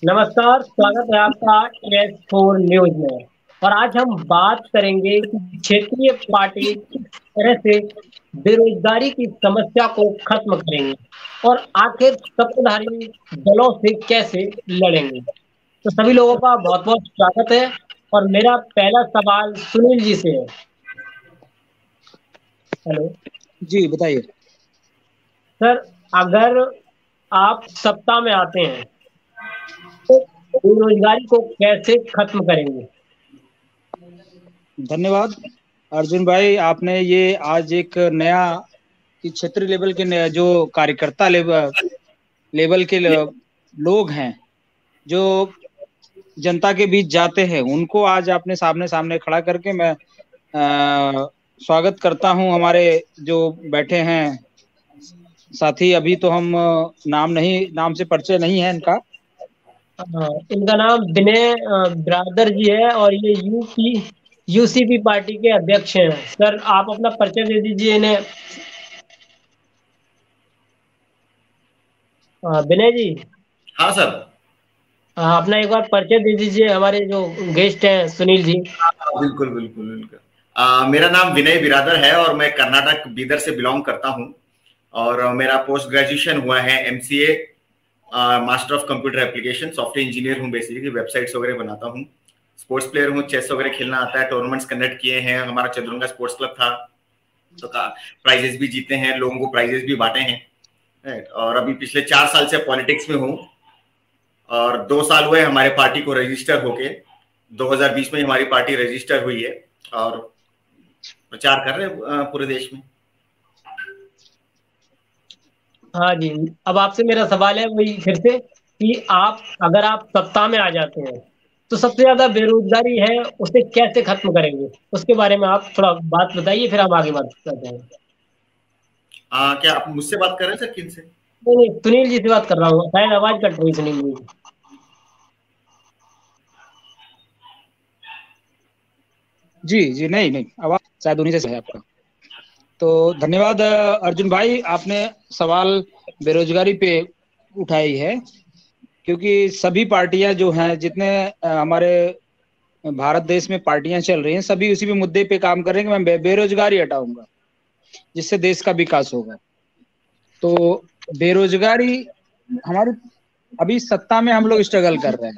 नमस्कार, स्वागत है आपका एस4 न्यूज में। और आज हम बात करेंगे कि क्षेत्रीय पार्टी किस तरह से बेरोजगारी की समस्या को खत्म करेंगे और आखिर सत्ताधारी दलों से कैसे लड़ेंगे। तो सभी लोगों का बहुत बहुत स्वागत है। और मेरा पहला सवाल सुनील जी से है। हेलो जी बताइए। सर, अगर आप सत्ता में आते हैं तो बेरोजगारी को कैसे खत्म करेंगे। धन्यवाद अर्जुन भाई, आपने ये आज एक नया कि क्षेत्रीय लेवल के जो कार्यकर्ता लेवल लेवल के लोग हैं जो जनता के बीच जाते हैं, उनको आज आपने सामने सामने खड़ा करके मैं स्वागत करता हूं। हमारे जो बैठे हैं साथी, अभी तो हम नाम से परिचय नहीं है इनका। इनका नाम विनय ब्रादर जी है और ये यूसीपी पार्टी के अध्यक्ष हैं। सर, आप अपना परिचय दे दीजिए इन्हें। विनय जी, हाँ सर। अपना एक बार परिचय दे दीजिए हमारे जो गेस्ट हैं सुनील जी। बिल्कुल बिल्कुल बिल्कुल। मेरा नाम विनय बिरादर है और मैं कर्नाटक बीदर से बिलोंग करता हूँ। और मेरा पोस्ट ग्रेजुएशन हुआ है MCA, master of computer application, software engineer हूँ। बेसिकली वेबसाइट्स वगैरह बनाता हूँ। स्पोर्ट्स प्लेयर हूँ, चेस वगैरह खेलना आता है, टूर्नामेंट्स कंडक्ट किए हैं। हमारा चंद्रंगा स्पोर्ट्स क्लब था, तो प्राइजेस भी जीते हैं, लोगों को प्राइजेस भी बांटे हैं। और अभी पिछले 4 साल से पॉलिटिक्स में हूँ और 2 साल हुए हमारे पार्टी को रजिस्टर होके। 2020 में हमारी पार्टी रजिस्टर हुई है और प्रचार कर रहे हैं पूरे देश में। हाँ जी, अब आपसे मेरा सवाल है वही फिर से कि अगर आप सत्ता में आ जाते हैं तो सबसे ज्यादा बेरोजगारी है उसे कैसे खत्म करेंगे, उसके बारे में आप थोड़ा बात बताइए, फिर हम आगे बात करते हैं। क्या आप मुझसे बात कर रहे हैं सर? किन से? नहीं नहीं, सुनील जी से बात कर रहा हूँ, शायद आवाज कट रही है सुनील जी। जी जी, नहीं नहीं, आवाज शायद उन्हीं से है आपका। तो धन्यवाद अर्जुन भाई, आपने सवाल बेरोजगारी पे उठाई है, क्योंकि सभी पार्टियां जो हैं, जितने हमारे भारत देश में पार्टियां चल रही हैं, सभी उसी पे मुद्दे पे काम कर रहे हैं कि मैं बेरोजगारी हटाऊंगा, जिससे देश का विकास होगा। तो बेरोजगारी हमारी, अभी सत्ता में हम लोग स्ट्रगल कर रहे हैं।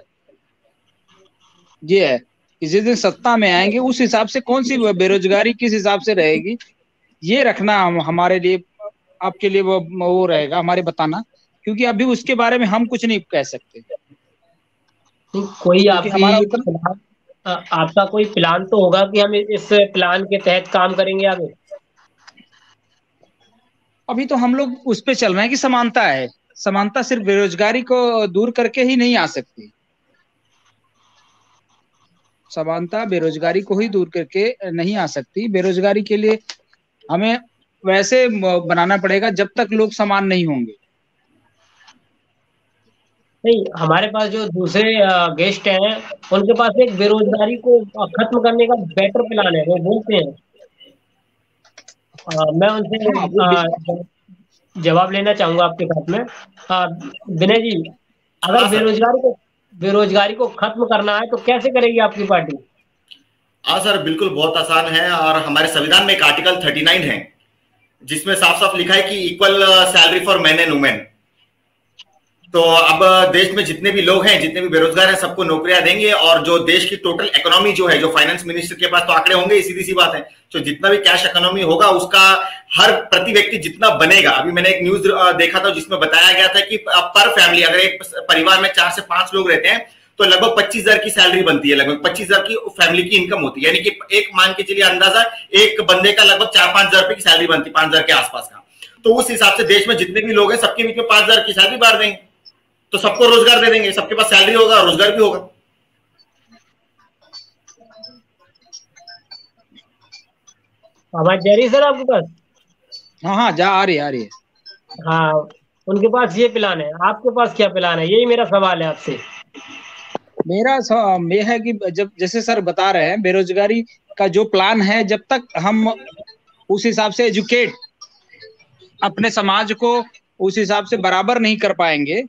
ये है कि जिस दिन सत्ता में आएंगे उस हिसाब से कौन सी बेरोजगारी किस हिसाब से रहेगी, ये रखना हमारे लिए, आपके लिए वो रहेगा हमारे बताना, क्योंकि अभी उसके बारे में हम कुछ नहीं कह सकते। कोई क्योंकि आपकी हमारा उतना, प्लान, आपका कोई प्लान तो होगा कि हम इस प्लान के तहत काम करेंगे आगे। अभी तो हम लोग उस पे चल रहे हैं कि समानता है। समानता सिर्फ बेरोजगारी को दूर करके ही नहीं आ सकती। समानता बेरोजगारी को ही दूर करके नहीं आ सकती। बेरोजगारी के लिए हमें वैसे बनाना पड़ेगा जब तक लोग समान नहीं होंगे। नहीं, हमारे पास जो दूसरे गेस्ट हैं उनके पास एक बेरोजगारी को खत्म करने का बेटर प्लान है, वो बोलते हैं। मैं उनसे हाँ वो जवाब लेना चाहूंगा आपके साथ में। विनय जी, अगर हाँ सर। बेरोजगारी को खत्म करना है तो कैसे करेगी आपकी पार्टी। हाँ सर, बिल्कुल बहुत आसान है। और हमारे संविधान में एक आर्टिकल 39 है जिसमें साफ साफ लिखा है कि equal salary for main and women. तो अब देश में जितने भी लोग हैं, जितने भी बेरोजगार हैं, सबको नौकरियां देंगे। और जो देश की टोटल इकोनॉमी जो है, जो फाइनेंस मिनिस्टर के पास तो आंकड़े होंगे, सीधी सी बात है, तो जितना भी कैश इकोनॉमी होगा उसका हर प्रति व्यक्ति जितना बनेगा। अभी मैंने एक न्यूज देखा था जिसमें बताया गया था कि पर फैमिली अगर एक परिवार में 4 से 5 लोग रहते हैं तो लगभग 25,000 की सैलरी बनती है, लगभग 25,000 की फैमिली की इनकम होती है। यानी कि एक मान के चलिए अंदाजा, एक बंदे का लगभग 4-5 हजार रुपए की सैलरी बनती है, 5,000 के आसपास का। तो उस हिसाब से देश में जितने भी लोग हैं सबके बीच में 5,000 की सैलरी बांट देंगे, तो सबको रोजगार दे देंगे, सबके पास सैलरी होगा, रोजगार भी होगा। आवाज जा रही है सर आपके पास। हाँ हाँ, जा आ रही है, आ रही है। हाँ, उनके पास ये प्लान है, आपके पास क्या प्लान है, यही मेरा सवाल है आपसे। मेरा ये है कि जब जैसे सर बता रहे हैं, बेरोजगारी का जो प्लान है, जब तक हम उस हिसाब से एजुकेट अपने समाज को उस हिसाब से बराबर नहीं कर पाएंगे,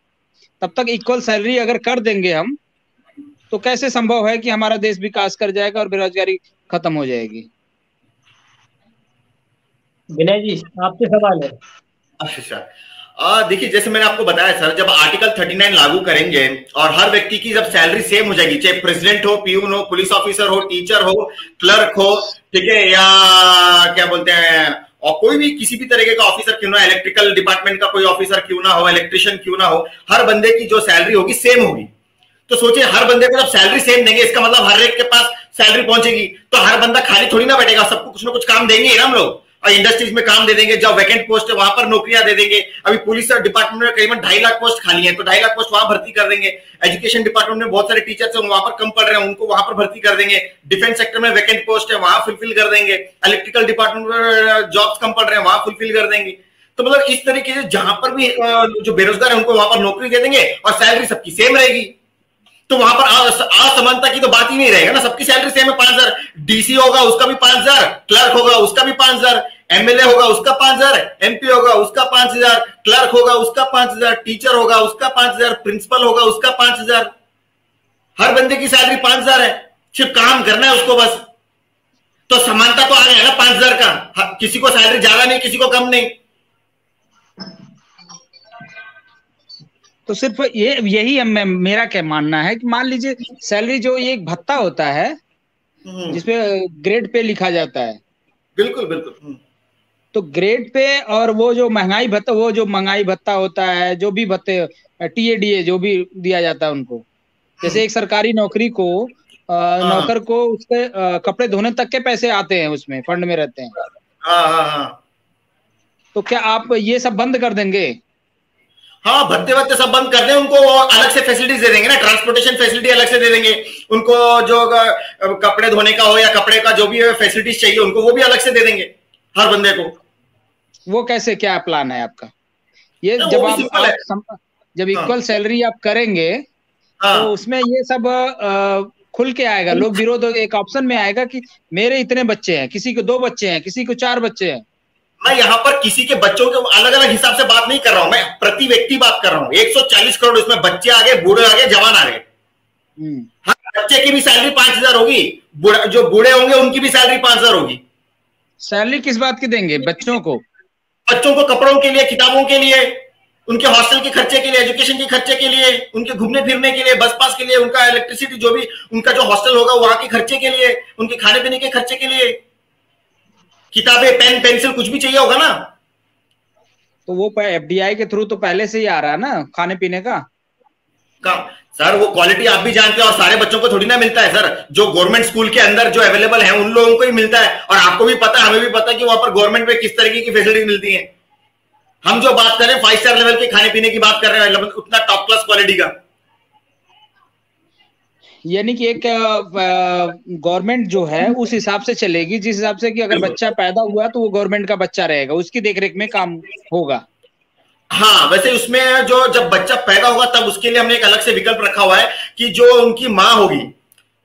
तब तक इक्वल सैलरी अगर कर देंगे हम, तो कैसे संभव है कि हमारा देश विकास कर जाएगा और बेरोजगारी खत्म हो जाएगी? विनय जी, आपसे सवाल है। अच्छा, देखिए जैसे मैंने आपको बताया सर, जब आर्टिकल 39 लागू करेंगे और हर व्यक्ति की जब सैलरी सेम हो जाएगी, चाहे प्रेसिडेंट हो, पीयून हो, पुलिस ऑफिसर हो, टीचर हो, क्लर्क हो, ठीक है, या क्या बोलते हैं, और कोई भी किसी भी तरीके का ऑफिसर क्यों ना, इलेक्ट्रिकल डिपार्टमेंट का कोई ऑफिसर क्यों ना हो, इलेक्ट्रिशियन क्यों ना हो, हर बंदे की जो सैलरी होगी सेम होगी। तो सोचिए हर बंदे को जब सैलरी सेम देंगे, इसका मतलब हर एक के पास सैलरी पहुंचेगी, तो हर बंदा खाली थोड़ी ना बैठेगा, सबको कुछ ना कुछ काम देंगे ना हम लोग, और इंडस्ट्रीज में काम दे देंगे, जब वैकेंट पोस्ट है वहां पर नौकरियां दे देंगे। अभी पुलिस डिपार्टमेंट में करीबन 2.5 लाख पोस्ट खाली है, तो 2.5 लाख पोस्ट वहां भर्ती कर देंगे। एजुकेशन डिपार्टमेंट में बहुत सारे टीचर्स हैं, वहां पर कम पढ़ रहे हैं, उनको वहां पर भर्ती कर देंगे। डिफेंस सेक्टर में वैकेंट पोस्ट है, वहां फुलफिल कर देंगे। इलेक्ट्रिकल डिपार्टमेंट में जॉब्स कम पढ़ रहे हैं, वहां फुलफिल कर देंगे। तो मतलब इस तरीके से जहां पर भी जो बेरोजगार है उनको वहां पर नौकरी दे देंगे और सैलरी सबकी सेम रहेगी। तो वहां पर असमानता की तो बात ही नहीं रहेगा ना, सबकी सैलरी सेम है। 5,000 डीसी होगा उसका भी 5,000, क्लर्क होगा उसका भी 5,000, एमएलए होगा उसका 5,000, एमपी होगा उसका 5,000, क्लर्क होगा उसका 5,000, टीचर होगा उसका 5,000, प्रिंसिपल होगा उसका 5,000। हर बंदे की सैलरी 5,000 है, सिर्फ काम करना है उसको बस। तो समानता तो आ गया ना 5,000 का, किसी को सैलरी ज्यादा नहीं, किसी को कम नहीं। तो सिर्फ यही मेरा क्या मानना है कि मान लीजिए सैलरी जो ये एक भत्ता होता है जिसपे ग्रेड पे लिखा जाता है। बिल्कुल बिल्कुल। तो ग्रेड पे और वो जो महंगाई भत्ता, वो जो महंगाई भत्ता होता है, जो भी भत्ते टीएडीए जो भी दिया जाता है उनको, जैसे एक सरकारी नौकरी को नौकर को उसके कपड़े धोने तक के पैसे आते हैं, उसमें फंड में रहते हैं। तो क्या आप ये सब बंद कर देंगे? हाँ, भत्ते वत्ते सब बंद कर दें, उनको अलग से फैसिलिटीज दे देंगे ना, ट्रांसपोर्टेशन फैसिलिटी अलग से दे देंगे उनको, जो कपड़े धोने का हो या कपड़े का जो भी फैसिलिटीज चाहिए उनको, वो भी अलग से दे देंगे हर बंदे को। वो कैसे, क्या प्लान है आपका? ये जब आप जब इक्वल सैलरी आप करेंगे तो उसमें ये सब खुल के आएगा, लोग विरोध एक ऑप्शन में आएगा कि मेरे इतने बच्चे हैं, किसी को 2 बच्चे हैं, किसी को 4 बच्चे हैं। मैं यहाँ पर किसी के बच्चों के अलग अलग हिसाब से बात नहीं कर रहा हूं, मैं प्रति व्यक्ति बात कर रहा हूँ। 140 करोड़ इसमें बच्चे आ गए, बूढ़े आ गए, जवान आ गए। हर बच्चे की भी सैलरी 5,000 होगी, जो बूढ़े होंगे उनकी भी सैलरी 5,000 होगी। सैलरी किस बात की देंगे? बच्चों को कपड़ों के लिए, किताबों के लिए, उनके हॉस्टल के खर्चे के लिए, एजुकेशन के खर्चे के लिए, उनके घूमने फिरने के लिए, बस पास के लिए, उनका इलेक्ट्रिसिटी जो भी उनका जो हॉस्टल होगा वहां के खर्चे के लिए, उनके खाने पीने के खर्चे के लिए, किताबें, पेन, पेंसिल, कुछ भी चाहिए होगा ना। तो वो एफडीआई के थ्रू तो पहले से ही आ रहा है ना, खाने पीने का। सर वो क्वालिटी आप भी जानते हैं, और सारे बच्चों को थोड़ी ना मिलता है सर। जो गवर्नमेंट स्कूल के अंदर जो अवेलेबल है उन लोगों को ही मिलता है, और आपको भी पता है, हमें भी पता है कि वहां पर गवर्नमेंट में किस तरीके की फैसिलिटी मिलती है। हम जो बात कर रहे हैं 5 स्टार लेवल के खाने पीने की बात कर रहे हैं, उतना टॉप क्लास क्वालिटी का। यानी कि एक गवर्नमेंट जो है उस हिसाब से चलेगी, जिस हिसाब से कि अगर बच्चा पैदा हुआ तो वो गवर्नमेंट का बच्चा रहेगा, उसकी देखरेख में काम होगा। हाँ, वैसे उसमें जो जब बच्चा पैदा होगा तब उसके लिए हमने एक अलग से विकल्प रखा हुआ है कि जो उनकी माँ होगी,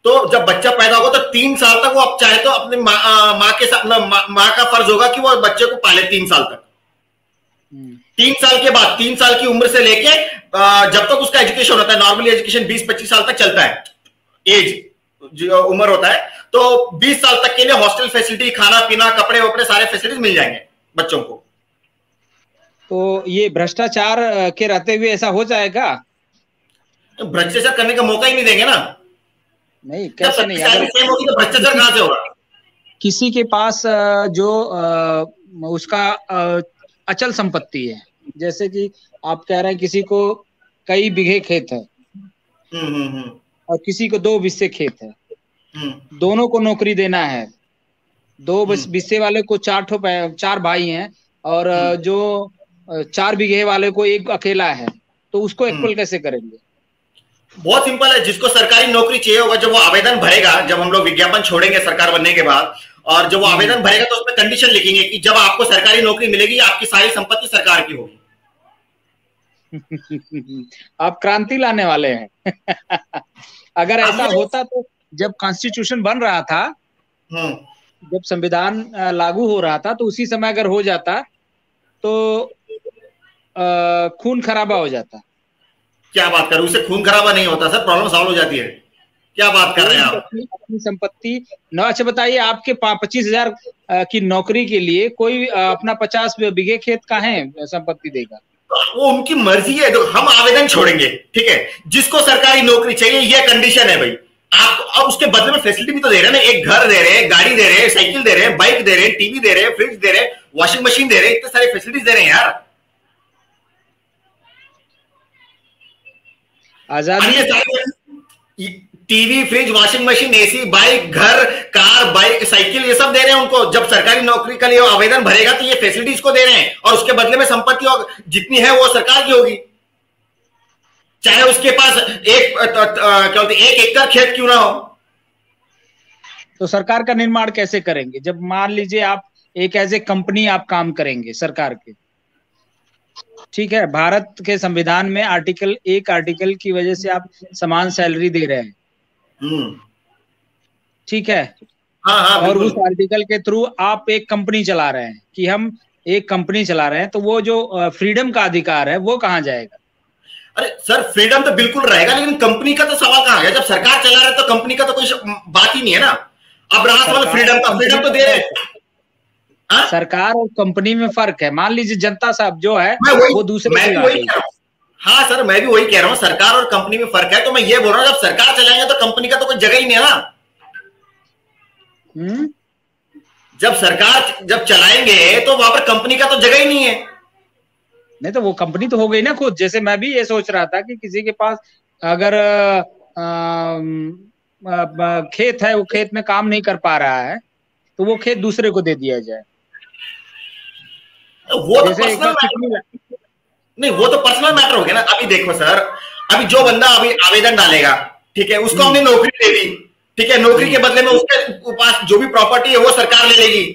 तो जब बच्चा पैदा होगा तो 3 साल तक वो अब चाहे तो अपने माँ के साथ, माँ का फर्ज होगा कि वो बच्चे को पाले 3 साल तक। 3 साल के बाद, 3 साल की उम्र से लेके जब तक उसका एजुकेशन होता है, नॉर्मली एजुकेशन 20-25 साल तक चलता है, एज जो उम्र होता है, तो 20 साल तक के लिए हॉस्टल फैसिलिटी, खाना पीना, कपड़े वपड़े सारे फैसिलिटीज मिल जाएंगे बच्चों को। तो ये भ्रष्टाचार के रहते हुए ऐसा हो जाएगा? तो भ्रष्टाचार करने का मौका ही नहीं देंगे ना। नहीं, कैसे नहीं? अगर तो भ्रष्टाचार कहां से होगा? किसी के पास जो उसका अचल संपत्ति है, जैसे कि आप कह रहे हैं किसी को कई बीघे खेत है और किसी को 2 बिस्से खेत है, दोनों को नौकरी देना है। 2 बिस्से वाले को 4 भाई हैं और जो 4 बीघे वाले को एक अकेला है, तो उसको इक्वल कैसे करेंगे? बहुत सिंपल है, जिसको सरकारी नौकरी चाहिए होगा, जब वो आवेदन भरेगा, जब हम लोग विज्ञापन छोड़ेंगे सरकार बनने के बाद, और जब वो आवेदन भरेगा तो उसमें कंडीशन लिखेंगे कि जब आपको सरकारी नौकरी मिलेगी आपकी सारी संपत्ति सरकार की होगी। आप क्रांति लाने वाले हैं। अगर ऐसा होता तो जब कॉन्स्टिट्यूशन बन रहा था, जब संविधान लागू हो रहा था, तो उसी समय अगर हो जाता तो खून खराबा हो जाता। क्या बात कर, उससे खून खराबा नहीं होता सर, प्रॉब्लम सॉल्व हो जाती है। क्या बात कर रहे हैं आप? अपनी संपत्ति न। अच्छा बताइए, आपके 25,000 की नौकरी के लिए कोई अपना 50 बीघे खेत का है संपत्ति देगा? वो उनकी मर्जी है, तो हम आवेदन छोड़ेंगे, ठीक है। जिसको सरकारी नौकरी चाहिए ये कंडीशन है भाई। आप अब उसके बदले में फैसिलिटी भी तो दे रहे हैं ना, एक घर दे रहे हैं, गाड़ी दे रहे हैं, साइकिल दे रहे हैं, बाइक दे रहे हैं, टीवी दे रहे हैं, फ्रिज दे रहे हैं, वॉशिंग मशीन दे रहे हैं, इतने सारे फैसिलिटीज दे रहे हैं यार। आजादी, TV, fridge, washing machine, AC, bike, घर, कार, बाइक, साइकिल, ये सब दे रहे हैं उनको। जब सरकारी नौकरी के लिए आवेदन भरेगा तो ये फैसिलिटीज को दे रहे हैं, और उसके बदले में संपत्ति जितनी है वो सरकार की होगी, चाहे उसके पास क्या बोलते 1 एकड़ खेत क्यों ना हो। तो सरकार का निर्माण कैसे करेंगे जब मान लीजिए आप एक एज ए कंपनी आप काम करेंगे सरकार के? ठीक है, भारत के संविधान में आर्टिकल की वजह से आप समान सैलरी दे रहे हैं, ठीक है। हाँ, और उस आर्टिकल के थ्रू आप एक कंपनी चला रहे हैं कि हम एक कंपनी चला रहे हैं, तो वो जो फ्रीडम का अधिकार है वो कहाँ जाएगा? अरे सर, फ्रीडम तो बिल्कुल रहेगा, लेकिन कंपनी का तो सवाल कहाँ गया? जब सरकार चला रहा है तो कंपनी का तो कोई बात ही नहीं है ना। अब रहा सवाल फ्रीडम का, फ्रीडम तो दे रहे हैं। सरकार और कंपनी में फर्क है। मान लीजिए जनता साहब जो है वो दूसरे, मैं भी वही कह रहा हूँ। हाँ सर, मैं भी वही कह रहा हूँ, सरकार और कंपनी में फर्क है। तो मैं ये बोल रहा हूँ, जब सरकार चलाएंगे तो कंपनी का तो कोई जगह ही नहीं है ना। जब सरकार जब चलाएंगे तो वहां पर कंपनी का तो जगह ही नहीं है। नहीं तो वो कंपनी तो हो गई ना खुद। जैसे मैं भी ये सोच रहा था कि किसी के पास अगर खेत है, वो खेत में काम नहीं कर पा रहा है, तो वो खेत दूसरे को दे दिया जाए। वो तो पर्सनल नहीं, वो तो पर्सनल मैटर हो गया ना। अभी देखो सर, अभी जो बंदा अभी आवेदन डालेगा, ठीक है, उसको हमने नौकरी दे दी, ठीक है, नौकरी के बदले में उसके पास जो भी प्रॉपर्टी है वो सरकार ले लेगी,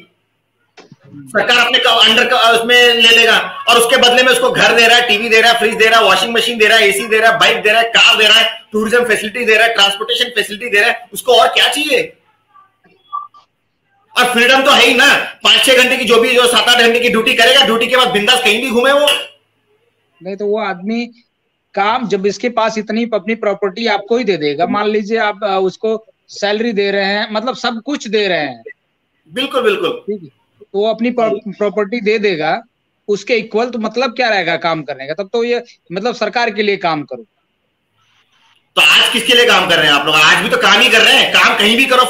सरकार अपने अंडर उसमें ले लेगा, और उसके बदले में उसको घर दे रहा है, टीवी दे रहा है, फ्रिज दे रहा है, वॉशिंग मशीन दे रहा है, एसी दे रहा है, बाइक दे रहा है, कार दे रहा है, टूरिज्म फैसिलिटी दे रहा है, ट्रांसपोर्टेशन फैसिलिटी दे रहा है। उसको और क्या चाहिए? और फ्रीडम तो है ही ना। 5-6 घंटे की जो 7-8 घंटे की ड्यूटी करेगा, ड्यूटी के बाद बिंदास कहीं भी घूमे वो। नहीं तो वो आदमी काम, जब इसके पास इतनी अपनी प्रॉपर्टी आपको ही दे देगा, मान लीजिए आप उसको सैलरी दे रहे हैं, मतलब सब कुछ दे रहे हैं, बिल्कुल बिल्कुल, ठीक है, तो वो अपनी प्रॉपर्टी दे देगा, उसके इक्वल तो मतलब क्या रहेगा काम करने का? तब तो ये मतलब सरकार के लिए काम करो। तो आज किसके लिए काम कर रहे हैं आप लोग? आज भी तो काम ही कर रहे हैं। काम कहीं भी करो,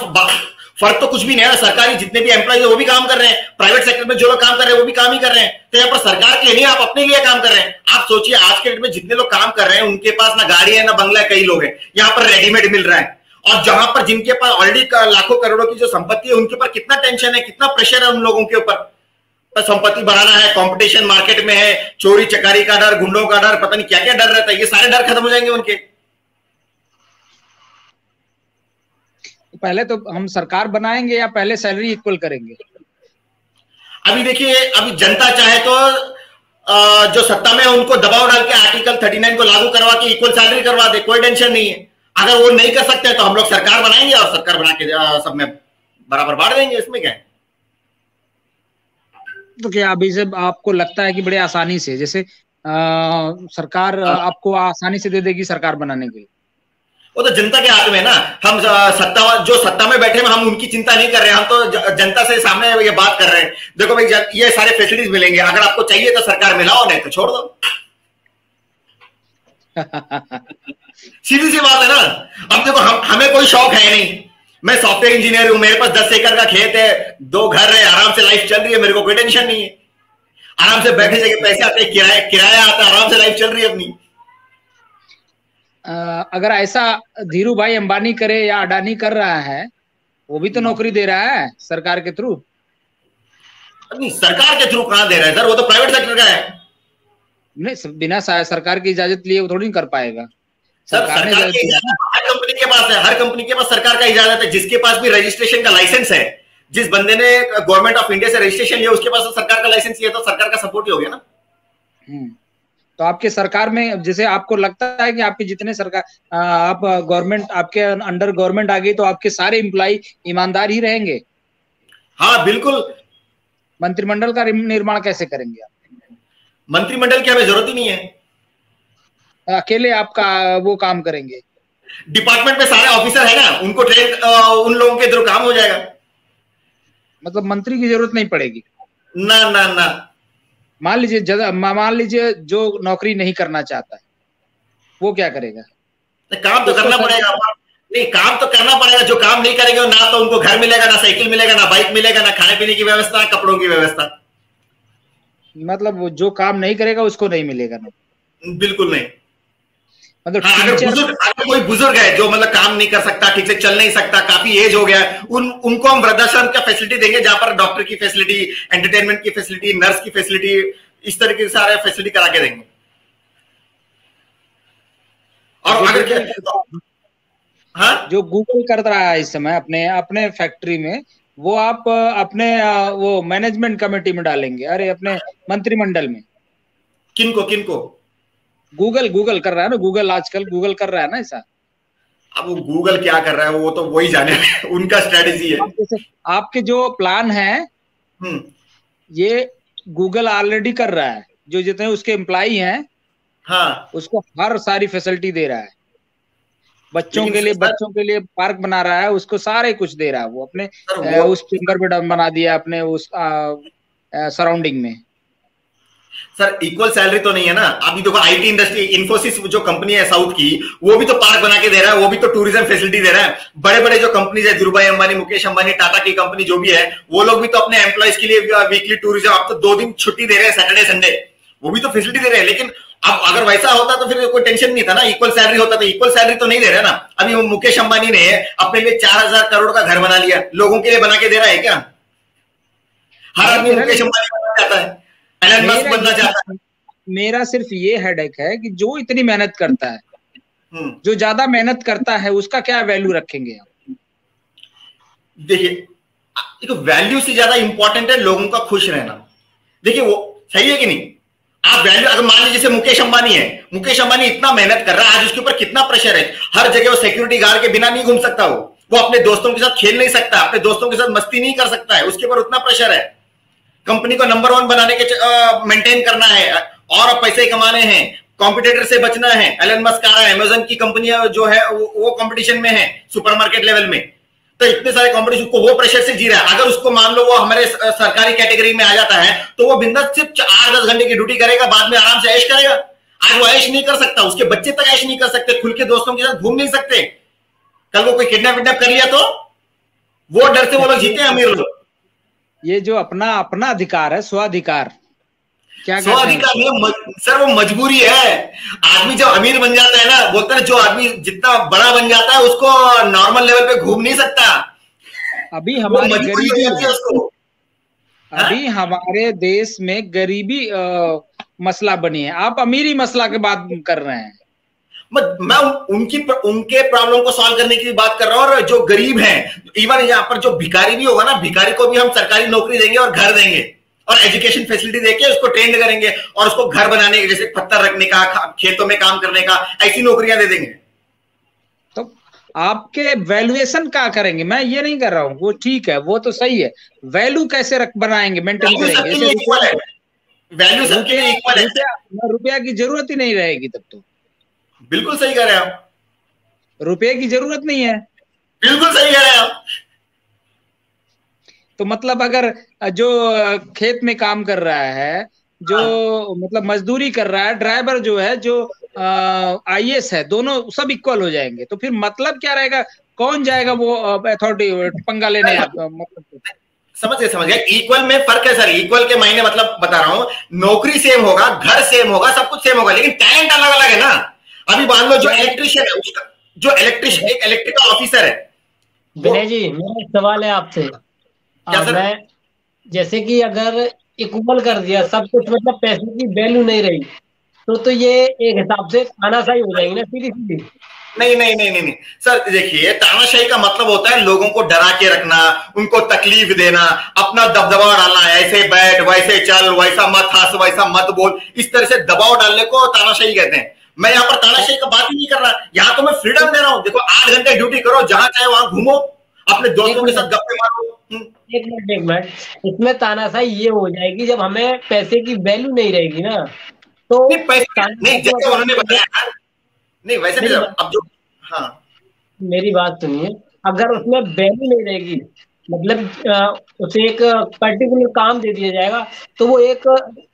फर्क तो कुछ भी नहीं है। सरकारी जितने भी एम्प्लॉय है वो भी काम कर रहे हैं, प्राइवेट सेक्टर में जो लोग काम कर रहे हैं वो भी काम ही कर रहे हैं। तो यहाँ पर सरकार के लिए नहीं, आप अपने लिए काम कर रहे हैं। आप सोचिए, आज के डेट में जितने लोग काम कर रहे हैं उनके पास ना गाड़ी है ना बंगला है, कई लोग हैं यहाँ पर रेडीमेड मिल रहा है। और जहां पर जिनके पास ऑलरेडी लाखों करोड़ों की जो संपत्ति है, उनके ऊपर कितना टेंशन है, कितना प्रेशर है उन लोगों के ऊपर। संपत्ति बढ़ाना है, कंपटीशन मार्केट में है, चोरी चकारी का डर, गुंडों का डर, पता नहीं क्या क्या डर रहता है। ये सारे डर खत्म हो जाएंगे उनके। पहले तो हम सरकार बनाएंगे या पहले सैलरी इक्वल करेंगे? अभी देखिए, अभी जनता चाहे तो जो सत्ता में है उनको दबाव डाल के आर्टिकल 39 को लागू करवा के इक्वल सैलरी करवा दे, कोई टेंशन नहीं है। अगर वो नहीं कर सकते तो हम लोग सरकार बनाएंगे और सरकार बना के सब में बराबर बांट देंगे, इसमें क्या है। तो क्या अभी से आपको लगता है कि बड़े आसानी से, जैसे सरकार आपको आसानी से दे देगी सरकार बनाने के लिए? वो तो जनता के हाथ में है ना। हम जो सत्ता में बैठे हैं हम उनकी चिंता नहीं कर रहे हैं, हम तो जनता से सामने ये बात कर रहे हैं। देखो भाई, ये सारे फैसिलिटीज मिलेंगे, अगर आपको चाहिए तो सरकार मिलाओ, नहीं तो छोड़ दो। सीधी सी बात है ना। अब देखो, हमें कोई शौक है नहीं। मैं सॉफ्टवेयर इंजीनियर हूं, मेरे पास 10 एकड़ का खेत है, 2 घर है, आराम से लाइफ चल रही है, मेरे को कोई टेंशन नहीं है। आराम से बैठे जगह पैसे आते, किराया आता, आराम से लाइफ चल रही है अपनी। अगर ऐसा धीरू भाई अंबानी करे या अडानी कर रहा है, वो भी तो नौकरी दे रहा है सरकार के थ्रू। नहीं, सरकार के थ्रू कहां दे रहा है सर, वो तो प्राइवेट सेक्टर का है। नहीं, बिना सरकार की इजाजत लिए वो थोड़ी नहीं कर पाएगा। सरकार की इजाजत हर कंपनी के पास है, हर कंपनी के पास सरकार का इजाजत है। जिसके पास भी रजिस्ट्रेशन का लाइसेंस है, जिस बंदे ने गवर्नमेंट ऑफ इंडिया से रजिस्ट्रेशन लिया, उसके पास तो सरकार का लाइसेंस है, तो सरकार का सपोर्ट ही हो गया ना। तो आपके सरकार में, जैसे आपको लगता है कि आपके जितने सरकार आप गवर्नमेंट, आपके अंडर गवर्नमेंट आ गई तो आपके सारे एम्प्लॉय ईमानदार ही रहेंगे? हाँ बिल्कुल। मंत्रिमंडल का निर्माण कैसे करेंगे आप? मंत्रिमंडल की हमें जरूरत ही नहीं है। अकेले आपका वो काम करेंगे? डिपार्टमेंट में सारे ऑफिसर है ना, उनको ट्रेन उन लोगों के थ्रू काम हो जाएगा। मतलब मंत्री की जरूरत नहीं पड़ेगी? ना ना ना। मान लीजिए जो नौकरी नहीं करना चाहता है वो क्या करेगा? काम तो करना पड़ेगा। नहीं, काम तो करना पड़ेगा। जो काम नहीं करेंगे ना तो उनको घर मिलेगा, ना साइकिल मिलेगा, ना बाइक मिलेगा, ना खाने पीने की व्यवस्था, ना कपड़ों की व्यवस्था। मतलब वो जो काम नहीं करेगा उसको नहीं मिलेगा ना? बिल्कुल नहीं। मतलब हाँ, अगर कोई बुजुर्ग है जो मतलब काम नहीं कर सकता, ठीक से चल नहीं सकता, काफी एज हो गया, उनको हम वृद्धाश्रम का फैसिलिटी देंगे, जहां पर डॉक्टर की फैसिलिटी, एंटरटेनमेंट की फैसिलिटी, नर्स की फैसिलिटी, इस तरीके से सारे फैसिलिटी करा के देंगे। और अगर हाँ, जो गूगल कर रहा है इस समय अपने अपने फैक्ट्री में, वो आप अपने वो मैनेजमेंट कमेटी में डालेंगे? अरे अपने मंत्रिमंडल में? किनको किनको? गूगल कर रहा है ना, गूगल आजकल गूगल कर रहा है ना ऐसा। अब वो गूगल क्या कर रहा है वो तो वही जाने उनका स्ट्रेटेजी है। आपके जो प्लान है ये गूगल ऑलरेडी कर रहा है, जो जितने उसके एम्प्लॉई हैं हाँ, उसको हर सारी फैसिलिटी दे रहा है। बच्चों के लिए पार्क बना रहा है, उसको सारे कुछ दे रहा है वो अपने उस चेंबर में बना दिया अपने उस सराउंडिंग में। सर इक्वल सैलरी तो नहीं है ना। अभी देखो आईटी इंडस्ट्री, इन्फोसिस जो कंपनी है साउथ की, वो भी तो पार्क बना के दे रहा है, वो भी तो टूरिज्म फैसिलिटी दे रहा है। बड़े बड़े जो कंपनीज है, धीरूभाई अंबानी, मुकेश अंबानी, टाटा की कंपनी जो भी है, वो लोग भी तो अपने एम्प्लॉइज के लिए वीकली टूरिज्म, अब तो 2 दिन छुट्टी दे रहे हैं, सैटरडे संडे, वो भी तो फैसिलिटी दे रहे हैं। लेकिन अब अगर वैसा होता तो फिर कोई टेंशन नहीं था ना, इक्वल सैलरी होता तो। इक्वल सैलरी तो नहीं दे रहे ना। अभी मुकेश अंबानी ने अपने लिए 4000 करोड़ का घर बना लिया, लोगों के लिए बना के दे रहा है क्या? हर आदमी मुकेश अंबानी बनना चाहता है, एलन मस्क बनना चाहता है। मेरा सिर्फ ये हेडेक है कि जो इतनी मेहनत करता है, जो ज्यादा मेहनत करता है, उसका क्या वैल्यू रखेंगे आप? देखिए वैल्यू से ज्यादा इंपॉर्टेंट है लोगों का खुश रहना। देखिए वो सही है कि नहीं? आप वैल्यू, अगर मान लीजिए जैसे मुकेश अंबानी है, मुकेश अंबानी इतना मेहनत कर रहा है, आज उसके ऊपर कितना प्रेशर है, हर जगह वो सिक्योरिटी गार्ड के बिना नहीं घूम सकता, वो अपने दोस्तों के साथ खेल नहीं सकता, अपने दोस्तों के साथ मस्ती नहीं कर सकता है, उसके ऊपर उतना प्रेशर है। कंपनी को नंबर 1 बनाने के मेंटेन करना है और पैसे कमाने हैं, कॉम्पिटिटर से बचना है। एलन मस्क आ रहा है, अमेज़न की कंपनियां जो है वो कंपटीशन में है सुपरमार्केट लेवल में, तो इतने सारे कंपटीशन को वो प्रेशर से जी रहा है। अगर उसको मान लो वो हमारे सरकारी कैटेगरी में आ जाता है तो वो बिंदास सिर्फ 8-10 घंटे की ड्यूटी करेगा, बाद में आराम से ऐश करेगा। आज वो ऐश नहीं कर सकता, उसके बच्चे तक ऐश नहीं कर सकते, खुल के दोस्तों के साथ घूम नहीं सकते। कल को कोई किडनैप विडनैप कर लिया तो वो डर से वो लोग जीते हैं, अमीर लोग। ये जो अपना अपना अधिकार है, स्वाधिकार, क्या स्वाधिकार नहीं सर, वो मजबूरी है। आदमी जब अमीर बन जाता है ना, बोलते हैं जो आदमी जितना बड़ा बन जाता है उसको नॉर्मल लेवल पे घूम नहीं सकता। अभी हमारी गरीबी है उसको। अभी हमारे देश में गरीबी मसला बनी है, आप अमीरी मसला की बात कर रहे हैं। मैं उनके प्रॉब्लम को सॉल्व करने की बात कर रहा हूँ। और जो गरीब हैं, इवन यहाँ पर जो भिखारी भी होगा ना, भिखारी को भी हम सरकारी नौकरी देंगे और घर देंगे और एजुकेशन फैसिलिटी देके उसको ट्रेंड करेंगे और उसको घर बनाने के, जैसे पत्थर रखने का, खेतों में काम करने का, ऐसी नौकरियां दे देंगे। तो आपके वैल्यूएशन क्या करेंगे? मैं ये नहीं कर रहा हूँ, वो ठीक है, वो तो सही है। वैल्यू कैसे बनाएंगे, मेंटेन करेंगे? वैल्यू सबके लिए इक्वल है। रुपया की जरूरत ही नहीं रहेगी तब तो। बिल्कुल सही कह रहे हैं आप, रुपये की जरूरत नहीं है। बिल्कुल सही कह रहे हैं आप। तो मतलब अगर जो खेत में काम कर रहा है, जो मतलब मजदूरी कर रहा है, ड्राइवर जो है, जो आईएएस है, दोनों सब इक्वल हो जाएंगे, तो फिर मतलब क्या रहेगा? कौन जाएगा वो अथॉरिटी पंगा लेने? मतलब समझ गए। इक्वल में फर्क है सर। इक्वल के मायने मतलब बता रहा हूँ, नौकरी सेम होगा, घर सेम होगा, सब कुछ सेम होगा, लेकिन टैलेंट अलग अलग है ना। अभी मान लो जो इलेक्ट्रिशियन है, उसका जो इलेक्ट्रिकल ऑफिसर है। विनय जी, मेरा सवाल है आपसे। मैं जैसे कि अगर इक्वल कर दिया सब कुछ, मतलब पैसे की वैल्यू नहीं रही, तो ये एक हिसाब से तानाशाही हो जाएगी ना, सीधी सीधी। नहीं सर, देखिए तानाशाही का मतलब होता है लोगों को डरा के रखना, उनको तकलीफ देना, अपना दबदबा डालना, ऐसे बैठ, वैसे चल, वैसा मत हंस, वैसा मत बोल, इस तरह से दबाव डालने को तानाशाही कहते हैं। मैं यहाँ पर तानाशाही का बात ही नहीं कर रहा, यहाँ तो मैं फ्रीडम दे रहा हूँ। देखो 8 घंटे ड्यूटी करो, जहां चाहे वहां घूमो, अपने दोस्तों के साथ गप्पे मारो। एक मिनट, इसमें तानाशाही ये हो जाएगी जब हमें पैसे की वैल्यू नहीं रहेगी ना, तो नहीं जैसे उन्होंने बताया नहीं वैसे नहीं अब जो हाँ मेरी बात सुनिए, अगर उसमें वैल्यू नहीं रहेगी, मतलब उसे एक पर्टिकुलर काम दे दिया जाएगा तो वो एक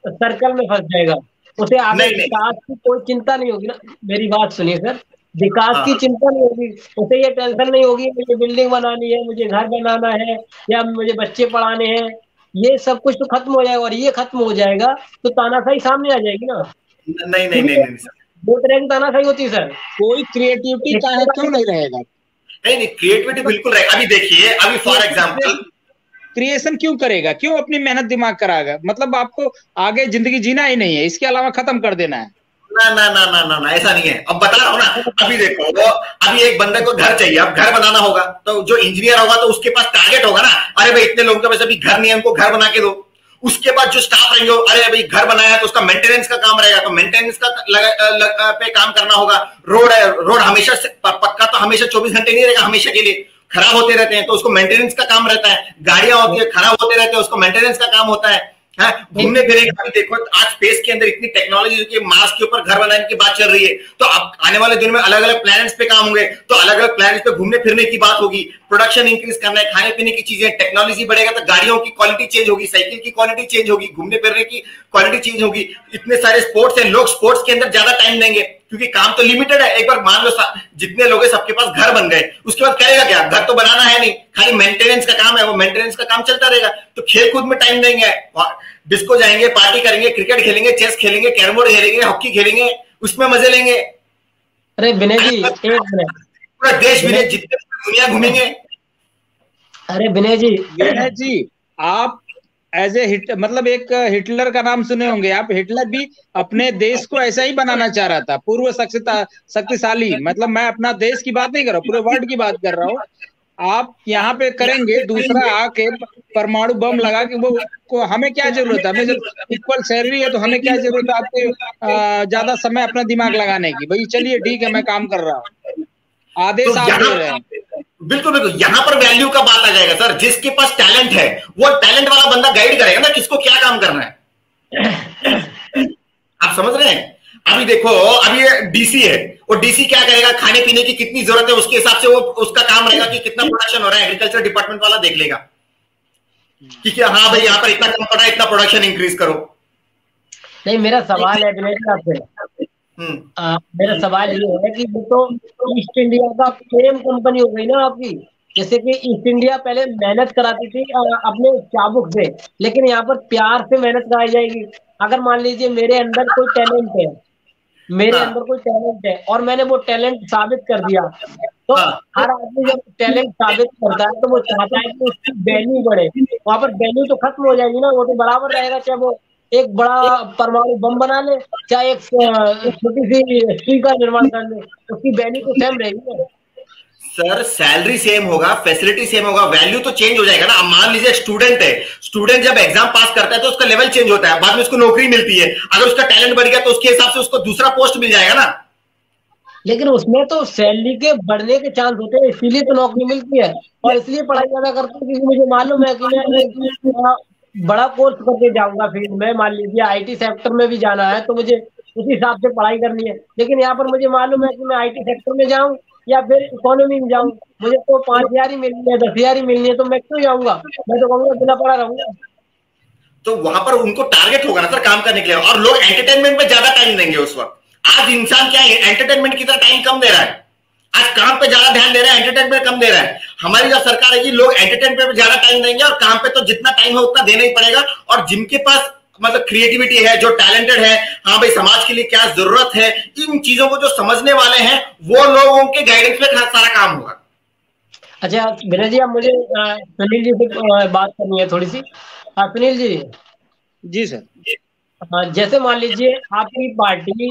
सर्कल में फंस जाएगा, उसे आगे विकास की कोई चिंता नहीं होगी ना। मेरी बात सुनिए सर, विकास की चिंता नहीं होगी, उसे ये टेंशन नहीं होगी मुझे बिल्डिंग बनानी है, मुझे घर बनाना है, या मुझे बच्चे पढ़ाने हैं, ये सब कुछ तो खत्म हो जाएगा। और ये खत्म हो जाएगा तो तानाशाही सामने आ जाएगी ना। नहीं नहीं नहीं सर, दो तरह की तानाशाही होती है सर। कोई क्रिएटिविटी क्यों नहीं रहेगा? नहीं क्रिएटिविटी बिल्कुल रहेगा। अभी देखिए, अभी फॉर एग्जांपल क्रिएशन क्यों करेगा, क्यों अपनी मेहनत दिमाग कराएगा? मतलब आपको आगे जिंदगी जीना ही नहीं है, इसके अलावा खत्म कर देना है। ना ना ना ना ना ना ऐसा नहीं है। अब बता रहा हूँ ना, अभी देखो वो अभी एक बंदे को घर चाहिए, अब घर बनाना होगा तो जो इंजीनियर होगा तो उसके पास टारगेट होगा ना, अरे भाई इतने लोगों के पास अभी घर नहीं है, उनको घर बना के दो। उसके बाद जो स्टाफ रहेंगे, अरे भाई घर बनाया है तो उसका मेंटेनेंस का काम रहेगा, तो मेंटेनेंस का पे काम करना होगा। रोड है, रोड हमेशा पक्का तो हमेशा 24 घंटे नहीं रहेगा, हमेशा के लिए खराब होते रहते हैं, तो उसको मेंटेनेंस का काम रहता है। गाड़ियां होती है, खराब होते रहते हैं, उसको मेंटेनेंस का काम होता है। घूमने फिरने का भी देखो, आज स्पेस के अंदर इतनी टेक्नोलॉजी की, मार्स के ऊपर घर बनाने की बात चल रही है, तो अब आने वाले दिन में अलग अलग प्लैनेट्स पे काम होंगे, तो अलग अलग प्लैनेट्स पे घूमने फिरने की बात होगी। प्रोडक्शन इंक्रीज करना है, खाने पीने की चीजें, टेक्नोलॉजी बढ़ेगा तो गाड़ियों की क्वालिटी चेंज होगी, साइकिल की क्वालिटी चेंज होगी, घूमने फिरने की क्वालिटी चेंज होगी। इतने सारे स्पोर्ट्स हैं, लोग स्पोर्ट्स के अंदर ज्यादा टाइम देंगे क्योंकि काम तो लिमिटेड है। एक बार मान लो जितने लोग हैं सबके पास घर बन गए, उसके बाद करेगा क्या? घर तो बनाना है नहीं, खाली मेंटेनेंस का काम है, वो मेंटेनेंस का काम चलता रहेगा। तो खेल कूद में टाइम देंगे, डिस्को जाएंगे, पार्टी करेंगे, क्रिकेट खेलेंगे, चेस खेलेंगे, कैरम बोर्ड खेलेंगे, हॉकी खेलेंगे, उसमें मजे लेंगे। अरे विनय जी एक मिनट, पूरा देश विदेश जितने दुनिया घूमेंगे। अरे विनय जी आप एज ए मतलब एक हिटलर का नाम सुने होंगे आप। हिटलर भी अपने देश को ऐसा ही बनाना चाह रहा था, पूर्व शक्तिशाली। मतलब मैं अपना देश की बात नहीं कर रहा हूँ, पूरे वर्ल्ड की बात कर रहा हूँ। आप यहाँ पे करेंगे, दूसरा आके परमाणु बम लगा के वो को हमें क्या जरूरत है? हमें जब इक्वल सैलरी है तो हमें क्या जरूरत है आपको ज्यादा समय अपना दिमाग लगाने की? भाई चलिए ठीक है, मैं काम कर रहा हूँ, आदेश आप दे रहे हैं। बिल्कुल बिल्कुल, यहाँ पर वैल्यू का बात आ जाएगा सर। जिसके पास टैलेंट है वो टैलेंट वाला बंदा गाइड करेगा ना किसको क्या काम करना है। आप समझ रहे हैं? अभी देखो, अभी ये डीसी है, और डीसी क्या करेगा, खाने पीने की कितनी जरूरत है उसके हिसाब से वो उसका काम रहेगा कि कितना प्रोडक्शन हो रहा है। एग्रीकल्चर डिपार्टमेंट वाला देख लेगा कि क्या, हाँ भाई यहाँ पर इतना कम पड़ा है, इतना प्रोडक्शन इंक्रीज करो। नहीं, मेरा सवाल है विनय जी आपसे, मेरा सवाल ये है कि वो तो ईस्ट इंडिया का फेम कंपनी हो गई ना आपकी। जैसे कि ईस्ट इंडिया पहले मेहनत कराती थी अपने चाबुक से, लेकिन यहाँ पर प्यार से मेहनत कराई जाएगी। अगर मान लीजिए मेरे अंदर कोई टैलेंट है, मेरे अंदर कोई टैलेंट है और मैंने वो टैलेंट साबित कर दिया, तो हर आदमी जब टैलेंट साबित करता है तो वो चाहता है कि उसकी वैल्यू बढ़े। वहां पर वैल्यू तो खत्म हो जाएगी ना, वो तो बराबर रहेगा, चाहे वो एक बड़ा परमाणु बम बना ले, चाहे एक छोटी सी सुई का निर्माण कर ले, उसकी वैल्यू तो सेम रहेगी। सर सैलरी सेम होगा, फैसिलिटी सेम होगा, वैल्यू तो चेंज हो जाएगा ना। अब मान लीजिए स्टूडेंट है, स्टूडेंट जब एग्जाम पास करता है तो उसका लेवल चेंज होता है, बाद में उसको नौकरी मिलती है। अगर उसका टैलेंट बढ़ गया तो उसके हिसाब से उसको दूसरा पोस्ट मिल जाएगा ना। लेकिन उसमें तो सैलरी के बढ़ने के चांस होते हैं, इसीलिए तो नौकरी मिलती है। और इसलिए पढ़ाई ज्यादा करता हूँ क्योंकि मुझे मालूम है कि मैं बड़ा कोर्स करके जाऊंगा फील्ड में। मान लीजिए आईटी सेक्टर में भी जाना है तो मुझे उसी हिसाब से पढ़ाई करनी है। लेकिन यहाँ पर मुझे मालूम है कि मैं आईटी सेक्टर में जाऊँ या फिर इकोनॉमी में जाऊँ, मुझे तो 5,000 ही मिलनी है, 10,000 ही मिलनी है, तो मैं क्यों जाऊंगा? मैं तो कहूँगा बिना पढ़ा रहूंगा। तो वहां पर उनको टारगेट होगा ना सर काम करने के लिए, और लोग एंटरटेनमेंट में ज्यादा टाइम देंगे उस वक्त। आज इंसान क्या है, एंटरटेनमेंट की तरह टाइम कम दे रहा है, आज काम पे ज्यादा ध्यान दे रहा है, एंटरटेनमेंट कम दे रहा है। हमारी जो सरकार है कि लोग एंटरटेनमेंट पे ज्यादा टाइम देंगे और काम पे तो जितना टाइम है उतना देना ही पड़ेगा। और जिनके पास मतलब क्रिएटिविटी है, जो टैलेंटेड है, हाँ भाई समाज के लिए क्या जरूरत है, इन चीजों को जो समझने वाले हैं वो लोगों के गाइडेंस में सारा काम होगा। अच्छा विनय जी, अब मुझे सुनील जी से बात करनी है थोड़ी सी। सुनील जी। जी सर। जैसे मान लीजिए आपकी पार्टी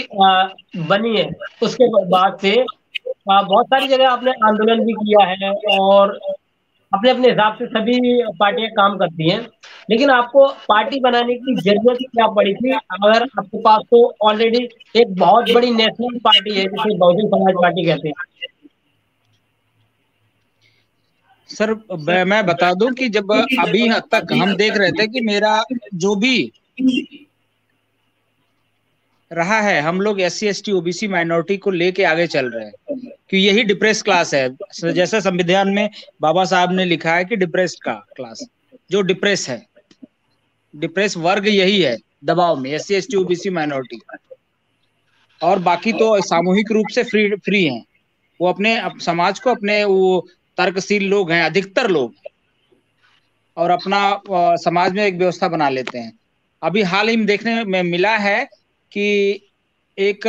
बनी है, उसके बाद से बहुत सारी जगह आपने आंदोलन भी किया है और अपने अपने हिसाब से सभी पार्टियां काम करती हैं, लेकिन आपको पार्टी बनाने की जरूरत क्या पड़ी थी? अगर आपके पास तो ऑलरेडी एक बहुत बड़ी नेशनल पार्टी है जिसे बहुजन समाज पार्टी कहते हैं। सर मैं बता दूं कि जब अभी तक हम देख रहे थे कि मेरा जो भी रहा है, हम लोग SC ST OBC माइनॉरिटी को लेके आगे चल रहे हैं कि यही डिप्रेस क्लास है। जैसे संविधान में बाबा साहब ने लिखा है कि डिप्रेस्ड का क्लास, जो डिप्रेस है, डिप्रेस वर्ग यही है दबाव में, SC ST OBC माइनॉरिटी। और बाकी तो सामूहिक रूप से फ्री हैं, वो अपने समाज को, अपने वो तर्कशील लोग हैं अधिकतर लोग, और अपना समाज में एक व्यवस्था बना लेते हैं। अभी हाल ही में देखने में मिला है कि एक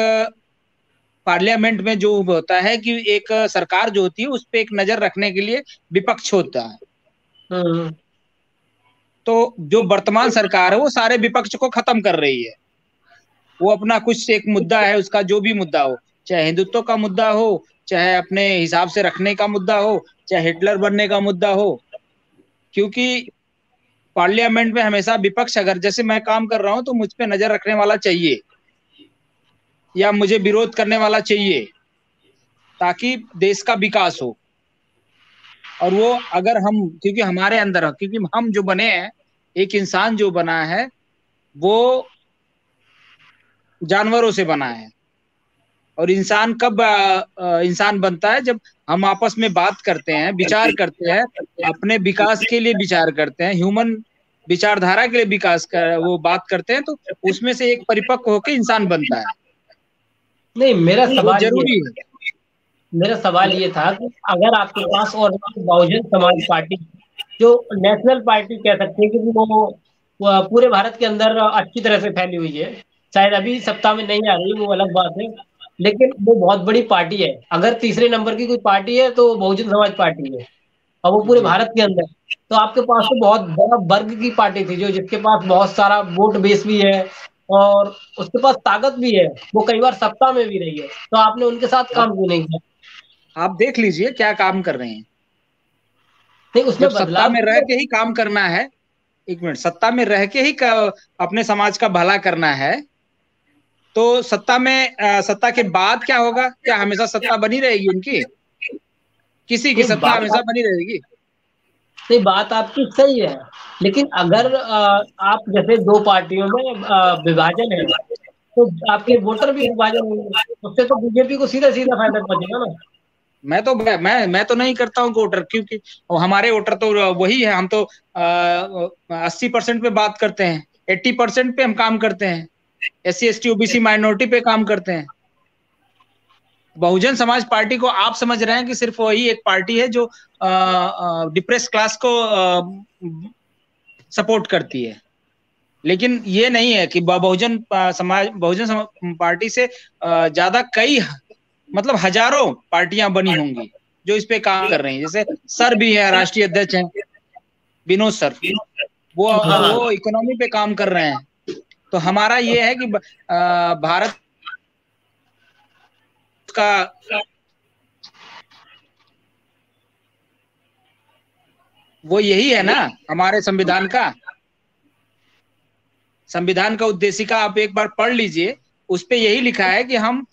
पार्लियामेंट में जो होता है कि एक सरकार जो होती है उस पे एक नजर रखने के लिए विपक्ष होता है। तो जो वर्तमान सरकार है वो सारे विपक्ष को खत्म कर रही है। वो अपना कुछ एक मुद्दा है, उसका जो भी मुद्दा हो, चाहे हिंदुत्व का मुद्दा हो, चाहे अपने हिसाब से रखने का मुद्दा हो, चाहे हिटलर बनने का मुद्दा हो, क्योंकि पार्लियामेंट में हमेशा विपक्ष, अगर जैसे मैं काम कर रहा हूं तो मुझ पे नजर रखने वाला चाहिए या मुझे विरोध करने वाला चाहिए, ताकि देश का विकास हो। और वो अगर हम, क्योंकि हमारे अंदर, क्योंकि हम जो बने हैं, एक इंसान जो बना है वो जानवरों से बना है। और इंसान कब इंसान बनता है? जब हम आपस में बात करते हैं, विचार करते हैं, अपने विकास के लिए विचार करते हैं, ह्यूमन विचारधारा के लिए विकास कर वो बात करते हैं, तो उसमें से एक परिपक्व होकर इंसान बनता है। नहीं, मेरा सवाल जरूरी है। मेरा सवाल ये था कि अगर आपके पास, और बहुजन समाज पार्टी जो नेशनल पार्टी कह सकते हैं, क्योंकि वो पूरे भारत के अंदर अच्छी तरह से फैली हुई है, शायद अभी सत्ता में नहीं आ रही, वो अलग बात है, लेकिन वो बहुत बड़ी पार्टी है। अगर तीसरे नंबर की कोई पार्टी है तो बहुजन समाज पार्टी है, और वो पूरे भारत के अंदर। तो आपके पास तो बहुत बड़ा वर्ग की पार्टी थी, जो जिसके पास बहुत सारा वोट बेस भी है और उसके पास ताकत भी है, वो कई बार सत्ता में भी रही है, तो आपने उनके साथ काम क्यों नहीं किया? आप देख लीजिए क्या काम कर रहे हैं। नहीं, उसमें सत्ता में रह के ही काम करना है, एक मिनट, सत्ता में रह के ही अपने समाज का भला करना है, तो सत्ता के बाद क्या होगा? क्या हमेशा सत्ता बनी रहेगी उनकी? किसी की सत्ता हमेशा बनी रहेगी? नहीं, बात आपकी सही है, लेकिन अगर आप जैसे दो पार्टियों में विभाजन है, तो आपके वोटर भी विभाजन होंगे, उससे तो बीजेपी को सीधा सीधा फायदा पहुंचेगा ना। मैं तो नहीं करता हूँ वोटर, क्योंकि हमारे वोटर तो वही है। हम तो 80% पे बात करते हैं, 80% पे हम काम करते हैं, SC ST OBC माइनॉरिटी पे काम करते हैं। बहुजन समाज पार्टी को आप समझ रहे हैं कि सिर्फ वही एक पार्टी है जो डिप्रेस क्लास को सपोर्ट करती है, लेकिन ये नहीं है कि बहुजन पार्टी से ज्यादा कई, मतलब हजारों पार्टियां बनी होंगी जो इस पे काम कर रही हैं। जैसे सर भी है, राष्ट्रीय अध्यक्ष हैं विनोद सर, वो इकोनॉमी पे काम कर रहे हैं। तो हमारा ये है कि भारत का वो यही है ना, हमारे संविधान का उद्देशिका आप एक बार पढ़ लीजिए, उस पे यही लिखा है कि हम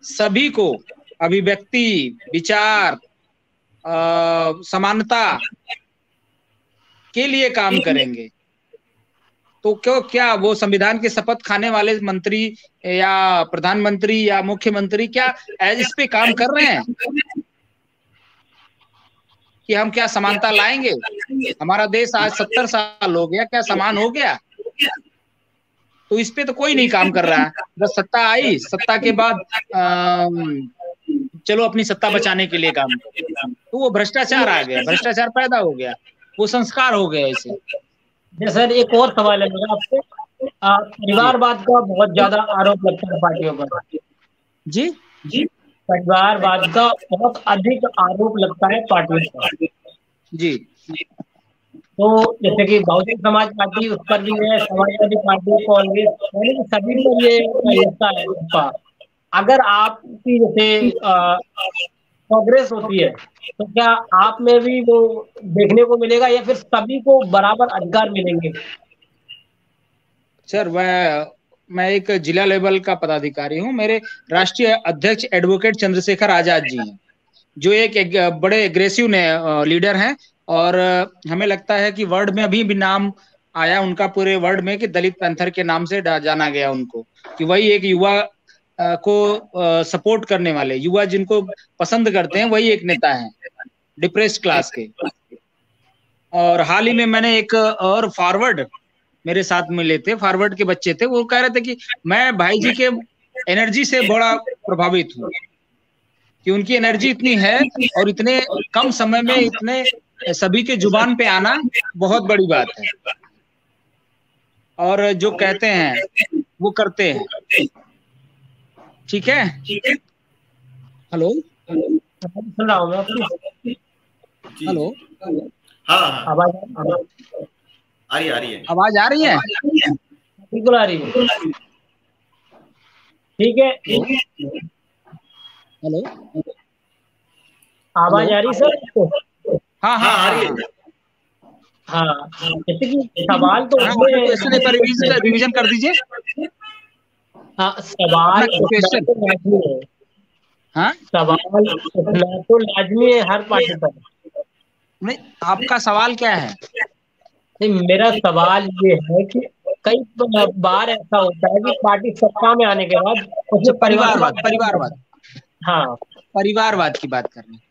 सभी को अभिव्यक्ति, विचार, समानता के लिए काम करेंगे। तो क्या वो संविधान के शपथ खाने वाले मंत्री या प्रधानमंत्री या मुख्यमंत्री क्या इस पे काम कर रहे हैं कि हम क्या समानता लाएंगे? हमारा देश आज 70 साल हो गया, क्या समान हो गया? तो इस पे तो कोई नहीं काम कर रहा है। बस सत्ता आई, सत्ता के बाद चलो अपनी सत्ता बचाने के लिए काम, तो वो भ्रष्टाचार आ गया, भ्रष्टाचार पैदा हो गया, वो संस्कार हो गया ऐसे। सर, एक और सवाल है मेरा आपसे। परिवारवाद का बहुत ज्यादा आरोप लगता है पार्टियों पर। जी, परिवारवाद का बहुत अधिक आरोप लगता है पार्टियों पर। जी, तो जैसे कि बहुजन समाज पार्टी उस पर भी है, समाजवादी पार्टी, कांग्रेस, सभी पर ये लगता है। अगर आपकी जैसे कांग्रेस होती है, तो क्या आप में भी वो देखने को मिलेगा या फिर सभी को बराबर अधिकार मिलेंगे? सर, मैं एक जिला लेवल का पदाधिकारी हूँ। मेरे राष्ट्रीय अध्यक्ष एडवोकेट चंद्रशेखर आजाद जी हैं, जो एक बड़े एग्रेसिव लीडर हैं, और हमें लगता है कि वर्ल्ड में अभी भी नाम आया उनका पूरे वर्ल्ड में कि दलित पैंथर के नाम से जाना गया उनको, कि वही एक युवा को सपोर्ट करने वाले, युवा जिनको पसंद करते हैं वही एक नेता है डिप्रेस्ड क्लास के। और हाल ही में मैंने एक और फॉरवर्ड मेरे साथ मिले थे, फॉरवर्ड के बच्चे थे, वो कह रहे थे कि मैं भाई जी के एनर्जी से बड़ा प्रभावित हूँ, कि उनकी एनर्जी इतनी है और इतने कम समय में इतने सभी के जुबान पे आना बहुत बड़ी बात है, और जो कहते हैं वो करते हैं। ठीक है, हेलो सुन रहा हूँ मैं। हेलो, हाँ आवाज आ रही है आवाज आ रही है? बिल्कुल आ रही है। ठीक है, हेलो, आवाज आ रही सर? हाँ हाँ आ रही है। हाँ, जैसे कि सवाल तो रिवीजन कर दीजिए। हाँ, सवाल क्वेश्चन तो लाजमी है। हाँ, सवाल उठना तो लाजमी है हर पार्टी पर। नहीं, आपका सवाल क्या है? नहीं, मेरा सवाल ये है कि कई बार ऐसा होता है कि पार्टी सत्ता में आने के बाद उसमें परिवारवाद हाँ, परिवारवाद की बात कर रहे हैं।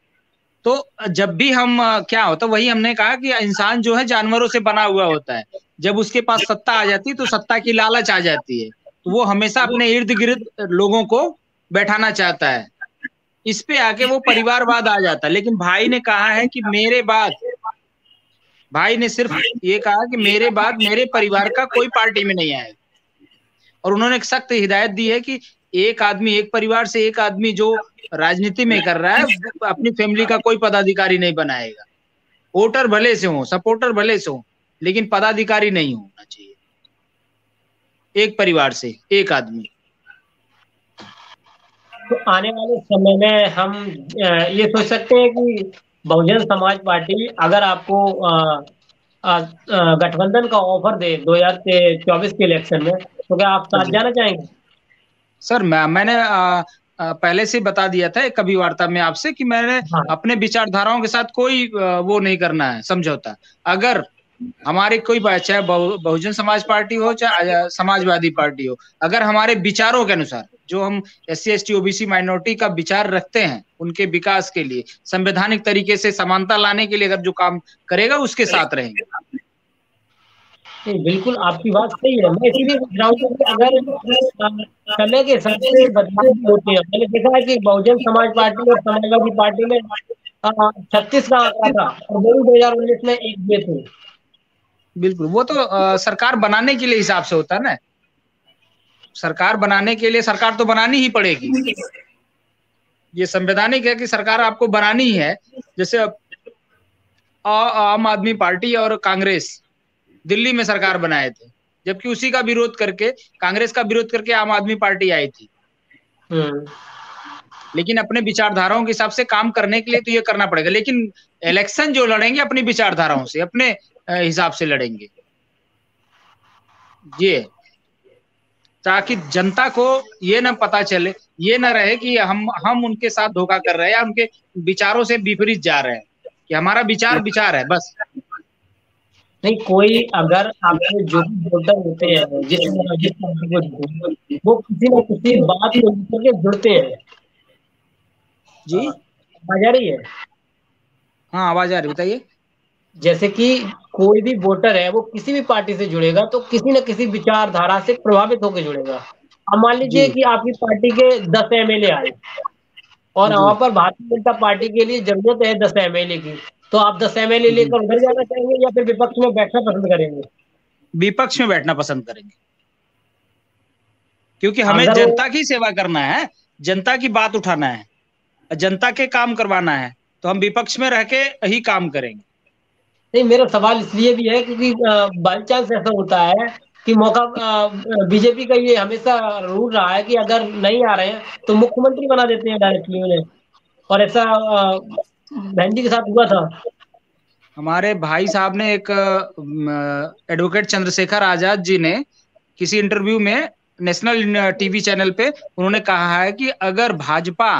तो जब भी हम क्या होता है, वही हमने कहा कि इंसान जो है जानवरों से बना हुआ होता है। जब उसके पास सत्ता आ जाती है तो सत्ता की लालच आ जाती है, तो वो हमेशा अपने इर्द गिर्द लोगों को बैठाना चाहता है। इस पे आके वो परिवारवाद आ जाता है। लेकिन भाई ने कहा है कि मेरे बाद, भाई ने सिर्फ ये कहा कि मेरे बाद मेरे परिवार का कोई पार्टी में नहीं आएगा, और उन्होंने एक सख्त हिदायत दी है कि एक आदमी, एक परिवार से एक आदमी जो राजनीति में कर रहा है, अपनी फैमिली का कोई पदाधिकारी नहीं बनाएगा। वोटर भले से हो, सपोर्टर भले से हो, लेकिन पदाधिकारी नहीं होना चाहिए। एक परिवार से एक आदमी। तो आने वाले समय में हम ये सोच सकते हैं कि बहुजन समाज पार्टी अगर आपको गठबंधन का ऑफर दे 2024 के इलेक्शन में, तो क्या आप साथ जाना चाहेंगे? सर मैंने पहले से बता दिया था एक कभी वार्ता में आपसे कि मैंने अपने विचारधाराओं के साथ कोई वो नहीं करना है समझौता। अगर हमारी कोई चाहे बहुजन समाज पार्टी हो चाहे समाजवादी पार्टी हो, अगर हमारे विचारों के अनुसार, जो हम SC ST OBC माइनॉरिटी का विचार रखते हैं, उनके विकास के लिए, संवैधानिक तरीके से समानता लाने के लिए अगर जो काम करेगा उसके साथ रहेंगे। बिल्कुल आपकी बात सही है। मैं इसीलिए पूछ रहा हूँ कि अगर समय के हिसाब से बदलाव होते हैं, मैंने देखा है कि बहुजन समाज पार्टी और समाजवादी पार्टी में 36 का आंकड़ा था और वही 2019 में 1 थे। बिल्कुल, वो तो सरकार बनाने के लिए हिसाब से होता है ना। सरकार बनाने के लिए सरकार तो बनानी ही पड़ेगी, ये संवैधानिक है कि सरकार आपको बनानी ही है। जैसे आम आदमी पार्टी और कांग्रेस दिल्ली में सरकार बनाए थे, जबकि उसी का विरोध करके, कांग्रेस का विरोध करके आम आदमी पार्टी आई थी। लेकिन अपने विचारधाराओं के हिसाब से काम करने के लिए तो ये करना पड़ेगा। लेकिन इलेक्शन जो लड़ेंगे अपनी विचारधाराओं से, अपने हिसाब से लड़ेंगे, ये ताकि जनता को ये ना पता चले, ये ना रहे कि हम उनके साथ धोखा कर रहे हैं या उनके विचारों से विपरीत जा रहे हैं, कि हमारा विचार है बस। नहीं, कोई अगर आपके जो भी वोटर होते हैं वो किसी न किसी बात को लेकर के जुड़ते हैं। जी आवाज आ रही है? हाँ आवाज आ रही, बताइए। जैसे कि कोई भी वोटर है वो किसी भी पार्टी से जुड़ेगा तो किसी न किसी विचारधारा से प्रभावित होकर जुड़ेगा। अब मान लीजिए कि आपकी पार्टी के 10 MLA आए और वहां पर भारतीय जनता पार्टी के लिए जरूरत है 10 MLA की, तो आप 10 MLA लेकर उधर जाना चाहेंगे या फिर विपक्ष में बैठना पसंद करेंगे? विपक्ष में बैठना पसंद करेंगे, क्योंकि हमें जनता की सेवा करना है, जनता की बात उठाना है, जनता के काम करवाना है, तो हम विपक्ष में रह के ही काम करेंगे। नहीं, मेरा सवाल इसलिए भी है क्योंकि बाई चांस ऐसा होता है कि मौका बीजेपी का ये हमेशा रूल रहा है कि अगर नहीं आ रहे हैं तो मुख्यमंत्री बना देते हैं डायरेक्टली उन्हें, और ऐसा बहन जी के साथ हुआ था। हमारे भाई साहब ने एक एडवोकेट चंद्रशेखर आजाद जी ने किसी इंटरव्यू में नेशनल टीवी चैनल पे उन्होंने कहा है कि अगर भाजपा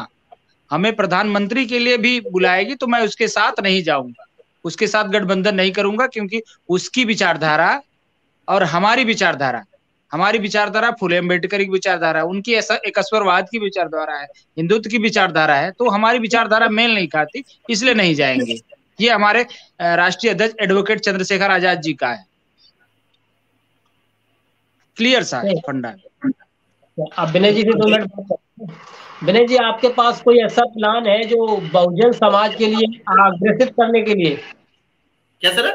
हमें प्रधानमंत्री के लिए भी बुलाएगी तो मैं उसके साथ नहीं जाऊंगा, उसके साथ गठबंधन नहीं करूंगा, क्योंकि उसकी विचारधारा और हमारी विचारधारा फुले अम्बेडकर की विचारधारा, उनकी ऐसा एकस्वरवाद की विचारधारा है, हिंदुत्व की विचारधारा है, तो हमारी विचारधारा मेल नहीं खाती, इसलिए नहीं जाएंगे। ये हमारे राष्ट्रीय अध्यक्ष एडवोकेट चंद्रशेखर आजाद जी का है, क्लियर सा फंडा। अब विनय जी से 2 मिनट बात करते हैं। विनय जी, आपके पास कोई ऐसा प्लान है जो बहुजन समाज के लिए अग्रेसित करने के लिए? क्या सर?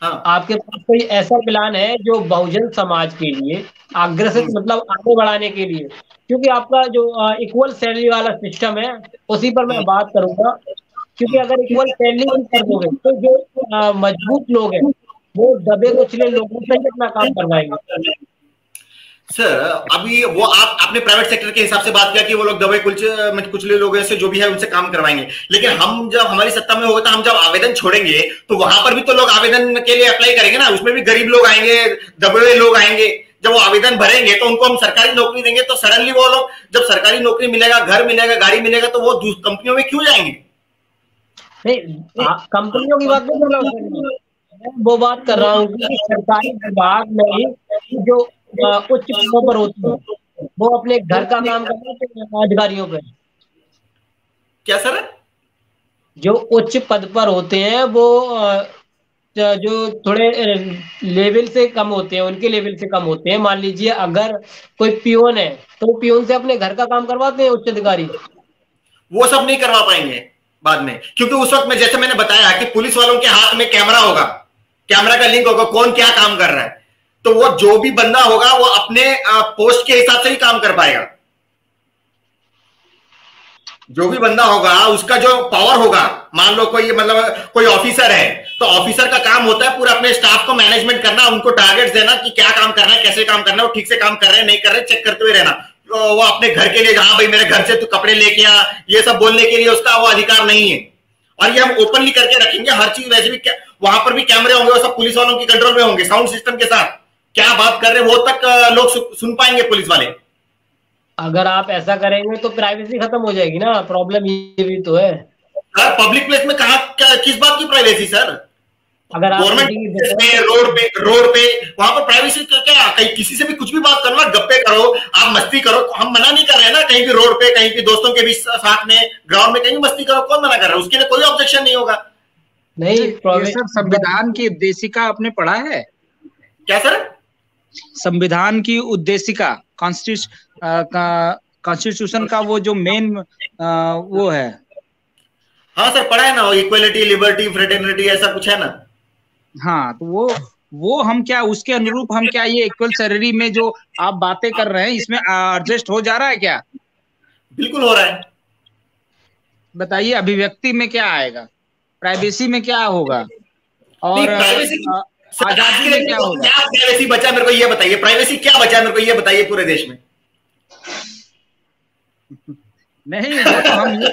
हाँ, आपके पास कोई ऐसा प्लान है जो बहुजन समाज के लिए अग्रेसित मतलब आगे बढ़ाने के लिए? क्योंकि आपका जो इक्वल सैलरी वाला सिस्टम है उसी पर मैं बात करूंगा। क्योंकि अगर इक्वल सैलरी कर दोगे तो जो मजबूत लोग हैं वो दबे कुचले लोगों से ही अपना काम करवाएंगे। सर अभी वो आपने प्राइवेट सेक्टर के हिसाब से बात किया कि वो लोग दबे कुचले लोगों से जो भी है उनसे काम करवाएंगे, लेकिन हम जब हमारी सत्ता में होगा तो हम जब आवेदन छोड़ेंगे तो वहां पर भी तो लोग आवेदन के लिए अप्लाई करेंगे ना, उसमें भी गरीब लोग आएंगे, दबे हुए लोग आएंगे। जब वो आवेदन भरेंगे तो उनको हम सरकारी नौकरी देंगे, तो सडनली वो लोग जब सरकारी नौकरी मिलेगा, घर मिलेगा, गाड़ी मिलेगा, तो वो कंपनियों में क्यों जाएंगे? नहीं, कंपनियों की बात नहीं कर रहा हूँ, वो बात कर रहा हूँ कि सरकारी विभाग में ही जो उच्च पदों पर होते हैं वो अपने घर का काम करते हैं अधिकारियों पे। क्या सर? जो उच्च पद पर होते हैं वो जो थोड़े लेवल से कम होते हैं, उनके लेवल से कम होते हैं। मान लीजिए अगर कोई पियोन है तो पियोन से अपने घर का काम करवाते हैं उच्च अधिकारी। वो सब नहीं करवा पाएंगे बाद में, क्योंकि उस वक्त में जैसे मैंने बताया कि पुलिस वालों के हाथ में कैमरा होगा, कैमरा का लिंक होगा, कौन क्या काम कर रहा है, तो वो जो भी बंदा होगा वो अपने पोस्ट के हिसाब से ही काम कर पाएगा। जो भी बंदा होगा उसका जो पावर होगा, मान लो कोई मतलब कोई ऑफिसर है तो ऑफिसर का काम होता है पूरा अपने स्टाफ को मैनेजमेंट करना, उनको टारगेट्स देना कि क्या काम करना है, कैसे काम करना है, वो ठीक से काम कर रहे हैं नहीं कर रहे, चेक करते हुए रहना। तो वो अपने घर के लिए, हाँ भाई मेरे घर से तू कपड़े लेके आ, ये सब बोलने के लिए उसका वो अधिकार नहीं है। और ये हम ओपनली करके रखेंगे हर चीज। वैसे भी वहां पर भी कैमरे होंगे, वो सब पुलिस वालों की कंट्रोल में होंगे, साउंड सिस्टम के साथ क्या बात कर रहे हैं वो तक लोग सुन पाएंगे पुलिस वाले। अगर आप ऐसा करेंगे तो प्राइवेसी खत्म हो जाएगी ना, प्रॉब्लम ये भी तो है। सर पब्लिक प्लेस में कहा, किस बात की प्राइवेसी सर? अगर आप गवर्नमेंट रोड पे वहां पर प्राइवेसी क्या? कहीं किसी से भी कुछ भी बात करो ना, गप्पे करो, आप मस्ती करो, हम मना नहीं कर रहे हैं ना। कहीं भी रोड पे, कहीं भी दोस्तों के बीच साथ में ग्राउंड में कहीं मस्ती करो, कौन मना कर रहा है? उसके लिए कोई ऑब्जेक्शन नहीं होगा। नहीं, ये सब संविधान की उद्देशिका आपने पढ़ा है क्या सर? संविधान की उद्देशिका, कॉन्स्टिट्यूशन का वो जो मेन वो है। हाँ सर पढ़ा है ना, इक्वलिटी, लिबर्टी, फ्रेटर्निटी, ऐसा कुछ है ना। हाँ, तो वो हम क्या उसके अनुरूप हम क्या ये इक्वल सैलरी में जो आप बातें कर रहे हैं इसमें एडजस्ट हो जा रहा है क्या? बिल्कुल हो रहा है। बताइए, अभिव्यक्ति में क्या आएगा, प्राइवेसी में क्या होगा, और आजादी में क्या होगा? क्या प्राइवेसी बचा मेरे को ये बताइए, प्राइवेसी क्या बचा मेरे को ये बताइए पूरे देश में। नहीं, वो तो हम ये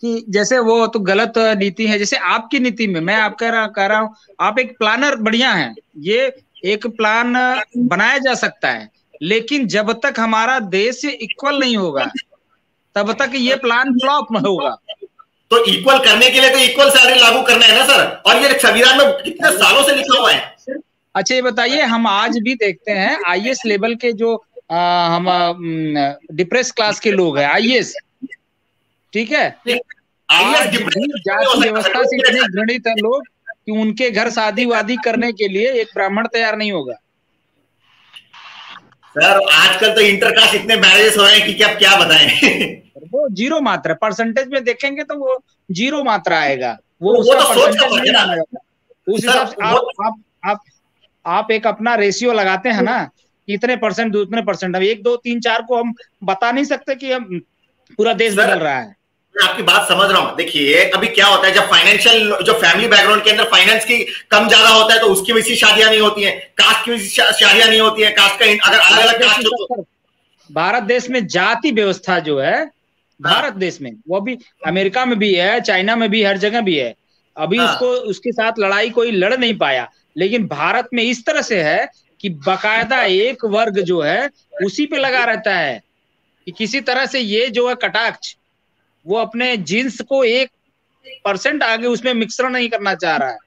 कि जैसे वो तो गलत नीति है। जैसे आपकी नीति में मैं आप कह रहा हूँ, आप एक प्लानर बढ़िया हैं, ये एक प्लान बनाया जा सकता है, लेकिन जब तक हमारा देश इक्वल नहीं होगा तब तक ये प्लान फ्लॉप होगा। तो इक्वल करने के लिए तो इक्वल सैलरी लागू करना है ना सर, और ये संविधान में कितने सालों से लिखा हुआ है। अच्छा ये बताइए, हम आज भी देखते हैं आईएएस लेवल के जो हम डिप्रेस क्लास के लोग हैं, आईएएस, ठीक है, आज भी जाति व्यवस्था से इतने घृणित है लोग कि उनके घर शादी वादी करने के लिए एक ब्राह्मण तैयार नहीं होगा। सर आजकल तो इंटरकास्ट इतने मैरिजेस हो रहे हैं कि क्या बताएं। वो जीरो मात्रा, परसेंटेज में देखेंगे तो वो जीरो मात्रा आएगा, वो तो परसेंटेज नहीं माना जाता। उस हिसाब से आप एक अपना रेशियो लगाते हैं ना, इतने परसेंट उतने परसेंट, अब 1 2 3 4 को हम बता नहीं सकते कि हम पूरा देश बदल रहा है। मैं आपकी बात समझ रहा हूँ। देखिए अभी क्या होता है, जब फाइनेंशियल जो फैमिली बैकग्राउंड के अंदर फाइनेंस की कम ज्यादा होता है तो उसकी वजह से शादियां नहीं होती हैं, कास्ट की वजह से शादियां नहीं होती हैं। कास्ट का अगर अलग अलग कास्ट हो तो भारत देश में जाति व्यवस्था जो है, भारत देश में, वो भी अमेरिका में भी है, चाइना में भी, हर जगह भी है। अभी उसके साथ लड़ाई कोई लड़ नहीं पाया, लेकिन भारत में इस तरह से है कि बाकायदा एक वर्ग जो है उसी पे लगा रहता है कि किसी तरह से ये जो है कटाक्ष, वो अपने जीन्स को 1% आगे उसमें मिश्रण नहीं करना चाह रहा है।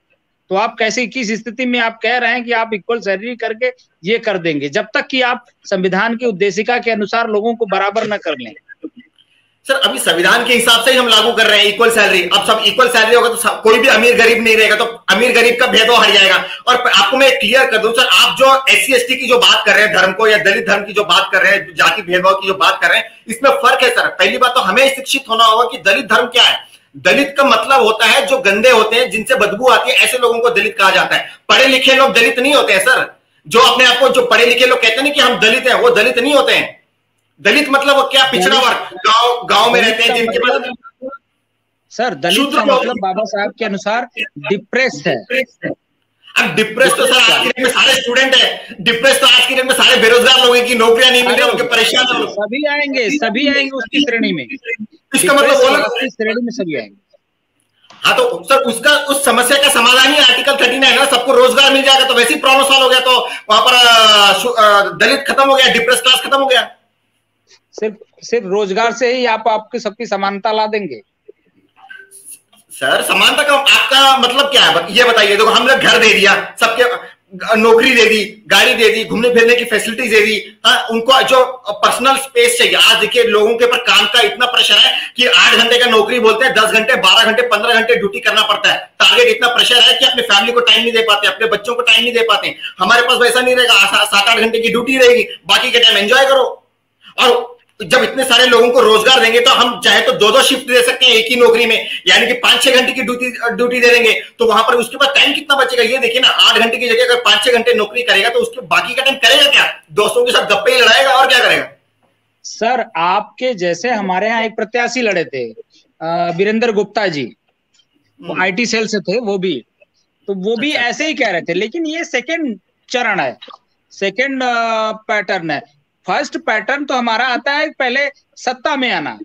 तो आप कैसे, किस स्थिति में आप कह रहे हैं कि आप इक्वल सैलरी करके ये कर देंगे, जब तक कि आप संविधान की उद्देशिका के अनुसार लोगों को बराबर न कर लें? सर अभी संविधान के हिसाब से ही हम लागू कर रहे हैं इक्वल सैलरी। अब सब इक्वल सैलरी होगा तो कोई भी अमीर गरीब नहीं रहेगा, तो अमीर गरीब का भेदभाव हट जाएगा। और आपको मैं क्लियर कर दूं सर, आप जो SC/ST की जो बात कर रहे हैं धर्म को, या दलित धर्म की जो बात कर रहे हैं, जाति भेदभाव की जो बात कर रहे हैं, इसमें फर्क है सर। पहली बात तो हमें शिक्षित होना होगा कि दलित धर्म क्या है। दलित का मतलब होता है जो गंदे होते हैं, जिनसे बदबू आती है, ऐसे लोगों को दलित कहा जाता है। पढ़े लिखे लोग दलित नहीं होते हैं सर। जो अपने आप को, जो पढ़े लिखे लोग कहते हैं कि हम दलित हैं, वो दलित नहीं होते हैं। दलित मतलब वो क्या, पिछड़ा वर्ग, गांव में रहते हैं जिनके पास। सर दलित का मतलब बाबा साहब के अनुसार डिप्रेस्ड है। अब डिप्रेस तो सर आज की डेट में सारे स्टूडेंट है, डिप्रेस तो आज की डेट में सारे बेरोजगार लोग हैं कि नौकरियां नहीं मिल रही, उनके परेशान है। सभी आएंगे उसकी श्रेणी में। इसका मतलब वो लोग श्रेणी में सभी आएंगे। हाँ तो सर उसका, उस समस्या का समाधान ही आर्टिकल 39 है ना। सबको रोजगार मिल जाएगा तो वैसे ही प्रॉब्लम सॉल्व हो गया। तो वहां पर दलित खत्म हो गया, डिप्रेस क्लास खत्म हो गया। सिर्फ रोजगार से ही आप आपकी सबकी समानता ला देंगे? सर समानता का आपका मतलब क्या है, ये बताइए। देखो हम लोग घर दे दिया, सबके नौकरी दे दी, गाड़ी दे दी, घूमने फिरने की फैसिलिटीज दे दी। हाँ, उनको जो पर्सनल स्पेस चाहिए। आज देखिए लोगों के ऊपर काम का इतना प्रेशर है कि 8 घंटे का नौकरी बोलते हैं, 10 घंटे, 12 घंटे, 15 घंटे ड्यूटी करना पड़ता है। टारगेट इतना प्रेशर है कि अपने फैमिली को टाइम नहीं दे पाते, अपने बच्चों को टाइम नहीं दे पाते। हमारे पास वैसा नहीं रहेगा। 7-8 घंटे की ड्यूटी रहेगी, बाकी के टाइम एंजॉय करो। और जब इतने सारे लोगों को रोजगार देंगे तो हम चाहे तो 2-2 शिफ्ट दे सकते हैं एक ही नौकरी में, यानी कि 5-6 घंटे की ड्यूटी दे देंगे। तो वहां पर उसके बाद टाइम कितना बचेगा ये देखिए ना। 8 घंटे की जगह अगर 5-6 घंटे नौकरी करेगा तो उसके बाकी का टाइम करेगा क्या? दोस्तों के साथ गप्पे ही लड़ाएगा और क्या करेगा? सर आपके जैसे हमारे यहाँ एक प्रत्याशी लड़े थे, वीरेंद्र गुप्ता जी, वो IT सेल से थे, वो भी ऐसे ही कह रहे थे। लेकिन ये सेकेंड चरण है, सेकेंड पैटर्न है। फर्स्ट पैटर्न तो हमारा आता है पहले सत्ता में आना,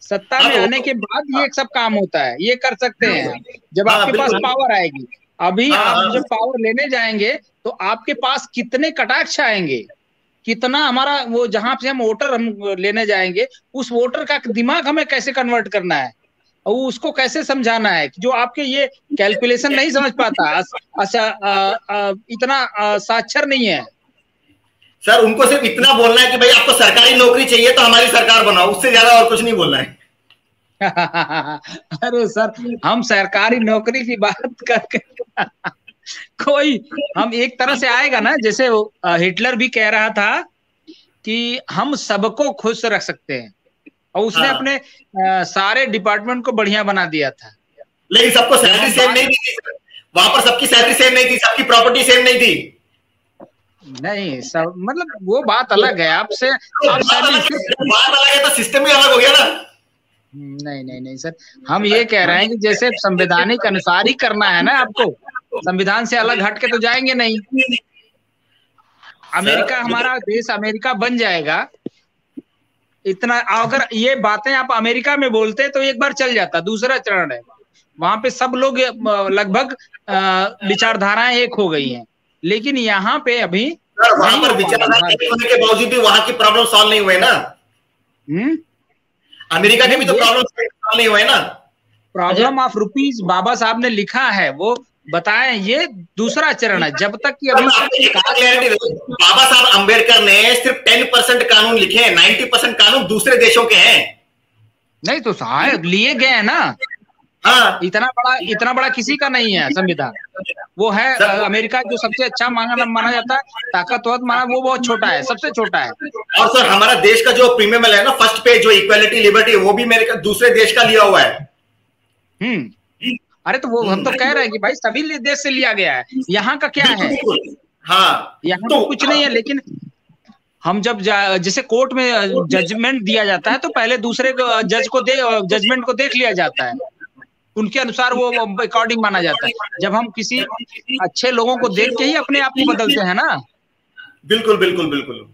सत्ता में आने के बाद ये सब काम होता है, ये कर सकते हैं जब आपके पास पावर आएगी। अभी आप जब पावर लेने जाएंगे तो आपके पास कितने कटाक्ष आएंगे, कितना हमारा वो जहां से हम वोटर हम लेने जाएंगे, उस वोटर का दिमाग हमें कैसे कन्वर्ट करना है और उसको कैसे समझाना है, जो आपके ये कैलकुलेशन नहीं समझ पाता, इतना साक्षर नहीं है। सर उनको सिर्फ इतना बोलना है कि भाई आपको सरकारी नौकरी चाहिए तो हमारी सरकार बनाओ, उससे ज्यादा और कुछ नहीं बोलना है। अरे सर हम सरकारी नौकरी की बात करके कोई, हम एक तरह से आएगा ना, जैसे हिटलर भी कह रहा था कि हम सबको खुश रख सकते हैं, और उसने अपने सारे डिपार्टमेंट को बढ़िया बना दिया था। लेकिन सबको सैलरी सेम नहीं दी थी, वहां पर सबकी सैलरी सेम नहीं थी, सबकी प्रॉपर्टी सेम नहीं थी। नहीं सब, मतलब वो बात अलग है। आपसे बात अलग है तो सिस्टम भी अलग हो गया ना। नहीं सर, हम ये कह रहे हैं कि जैसे संवैधानिक अनुसार ही करना है ना आपको, संविधान से अलग हट के तो जाएंगे नहीं। अमेरिका, हमारा देश अमेरिका बन जाएगा इतना, अगर ये बातें आप अमेरिका में बोलते तो एक बार चल जाता। दूसरा चरण है, वहां पे सब लोग लगभग विचारधाराएं एक हो गई हैं, लेकिन यहाँ पे अभी वहां पर विचारधारा होने के बावजूद भी वहां की प्रॉब्लम सॉल्व नहीं हुए ना। अमेरिका के भी तो प्रॉब्लम सॉल्व नहीं हुए ना। प्रॉब्लम ऑफ रुपीज बाबा साहब ने लिखा है, वो बताएं, ये दूसरा चरण है। जब तक कि अभी बाबा साहब अंबेडकर ने सिर्फ 10% कानून लिखे हैं, 90% कानून दूसरे देशों के हैं। नहीं तो सहायक लिए गए हैं ना। हाँ, इतना बड़ा किसी का नहीं है संविधान। वो है अमेरिका जो सबसे अच्छा माना जाता है, ताकतवर माना, वो बहुत छोटा है, सबसे छोटा है। और सर हमारा देश का जो प्रीमियम है ना, फर्स्ट पेज जो इक्वालिटी लिबर्टी, वो भी मेरे दूसरे देश का लिया हुआ है। अरे तो वो हम तो कह रहे हैं कि भाई सभी देश से लिया गया है, यहाँ का क्या है? हाँ, यहाँ तो कुछ नहीं है। लेकिन हम जब जैसे कोर्ट में जजमेंट दिया जाता है तो पहले दूसरे जज को जजमेंट को देख लिया जाता है, उनके अनुसार वो अकॉर्डिंग माना जाता है। जब हम किसी अच्छे लोगों को देख के ही अपने आप को बदलते हैं ना। बिल्कुल बिल्कुल बिल्कुल।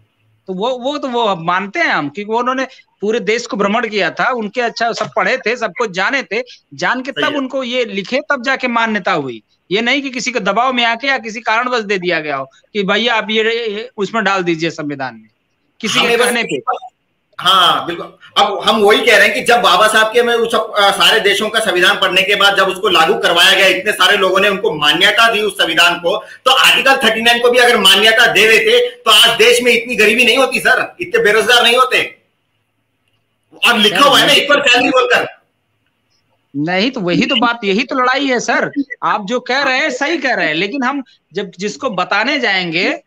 तो वो मानते हैं हम, क्योंकि वो उन्होंने पूरे देश को भ्रमण किया था, उनके अच्छा सब पढ़े थे, सबको जाने थे, जान के तब उनको ये लिखे, तब जाके मान्यता हुई। ये नहीं कि किसी के दबाव में आके या किसी कारणवश दे दिया गया हो कि भैया आप ये उसमें डाल दीजिए संविधान में, किसी के कहने पे। हाँ बिल्कुल। अब हम वही कह रहे हैं कि जब बाबा साहब के में उस सारे देशों का संविधान पढ़ने के बाद जब उसको लागू करवाया गया, इतने सारे लोगों ने उनको मान्यता दी उस संविधान को, तो आर्टिकल 39 को भी अगर मान्यता दे देते तो आज देश में इतनी गरीबी नहीं होती सर, इतने बेरोजगार नहीं होते। और लिखा हुआ है ना इक्वल सैलरी बोलकर। नहीं तो वही तो बात, यही तो लड़ाई है सर। आप जो कह रहे हैं सही कह रहे हैं, लेकिन हम जब जिसको बताने जाएंगे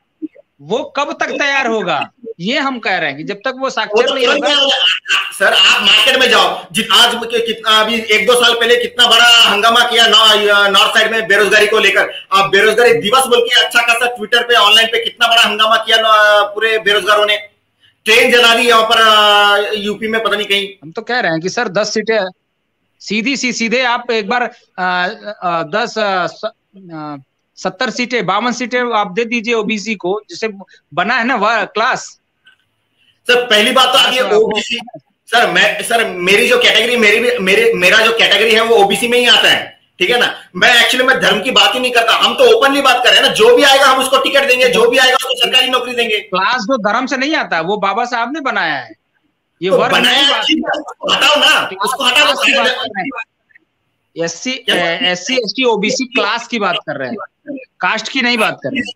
वो कब तक तैयार होगा, ये हम कह रहे हैं कि जब तक वो साक्षर नहीं होगा। सर आप मार्केट में जाओ, आज कितना अभी 1-2 साल पहले कितना बड़ा हंगामा किया नॉर्थ साइड में बेरोजगारी को लेकर। आप बेरोजगारी दिवस बोल के अच्छा खासा ट्विटर पे ऑनलाइन पे कितना बड़ा हंगामा किया पूरे बेरोजगारों ने, ट्रेन जला दी यहाँ पर यूपी में, पता नहीं कहीं। हम तो कह रहे हैं कि सर 10 सीटें सीधे आप एक बार 70 सीटें 52 सीटें आप दे दीजिए ओबीसी को, जिसे बना है ना वह क्लास। सर पहली बात तो आप ये ओबीसी, सर मेरी जो कैटेगरी मेरा जो कैटेगरी है वो ओबीसी में ही आता है, ठीक है ना। मैं एक्चुअली मैं धर्म की बात ही नहीं करता, हम तो ओपनली बात कर रहे हैं ना, जो भी आएगा हम उसको टिकट देंगे, जो भी आएगा उसको सरकारी नौकरी देंगे। क्लास जो धर्म से नहीं आता, वो बाबा साहब ने बनाया है, ये वर्ग बनाया, हटाओ ना उसको, हटाओ। एससी एसटी ओबीसी क्लास की बात कर रहे हैं, कास्ट की नहीं बात कर रहे हैं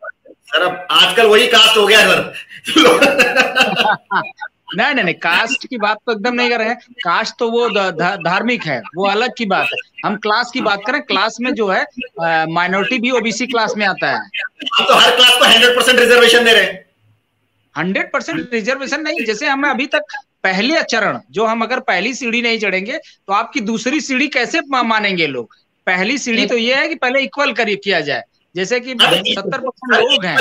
सर। अब आजकल वही कास्ट हो गया सर। नहीं, कास्ट की बात तो एकदम नहीं कर रहे हैं। कास्ट तो वो धार्मिक है, वो अलग की बात है। हम क्लास की बात करें, क्लास में जो है माइनॉरिटी भी ओबीसी क्लास में आता है। हम तो हर क्लास को 100% रिजर्वेशन दे रहे हैं। 100% रिजर्वेशन नहीं, जैसे हमें अभी तक पहले चरण, जो हम अगर पहली सीढ़ी नहीं चढ़ेंगे तो आपकी दूसरी सीढ़ी कैसे मानेंगे लोग। पहली सीढ़ी तो ये है कि पहले इक्वल किया जाए, जैसे कि 70% लोग हैं।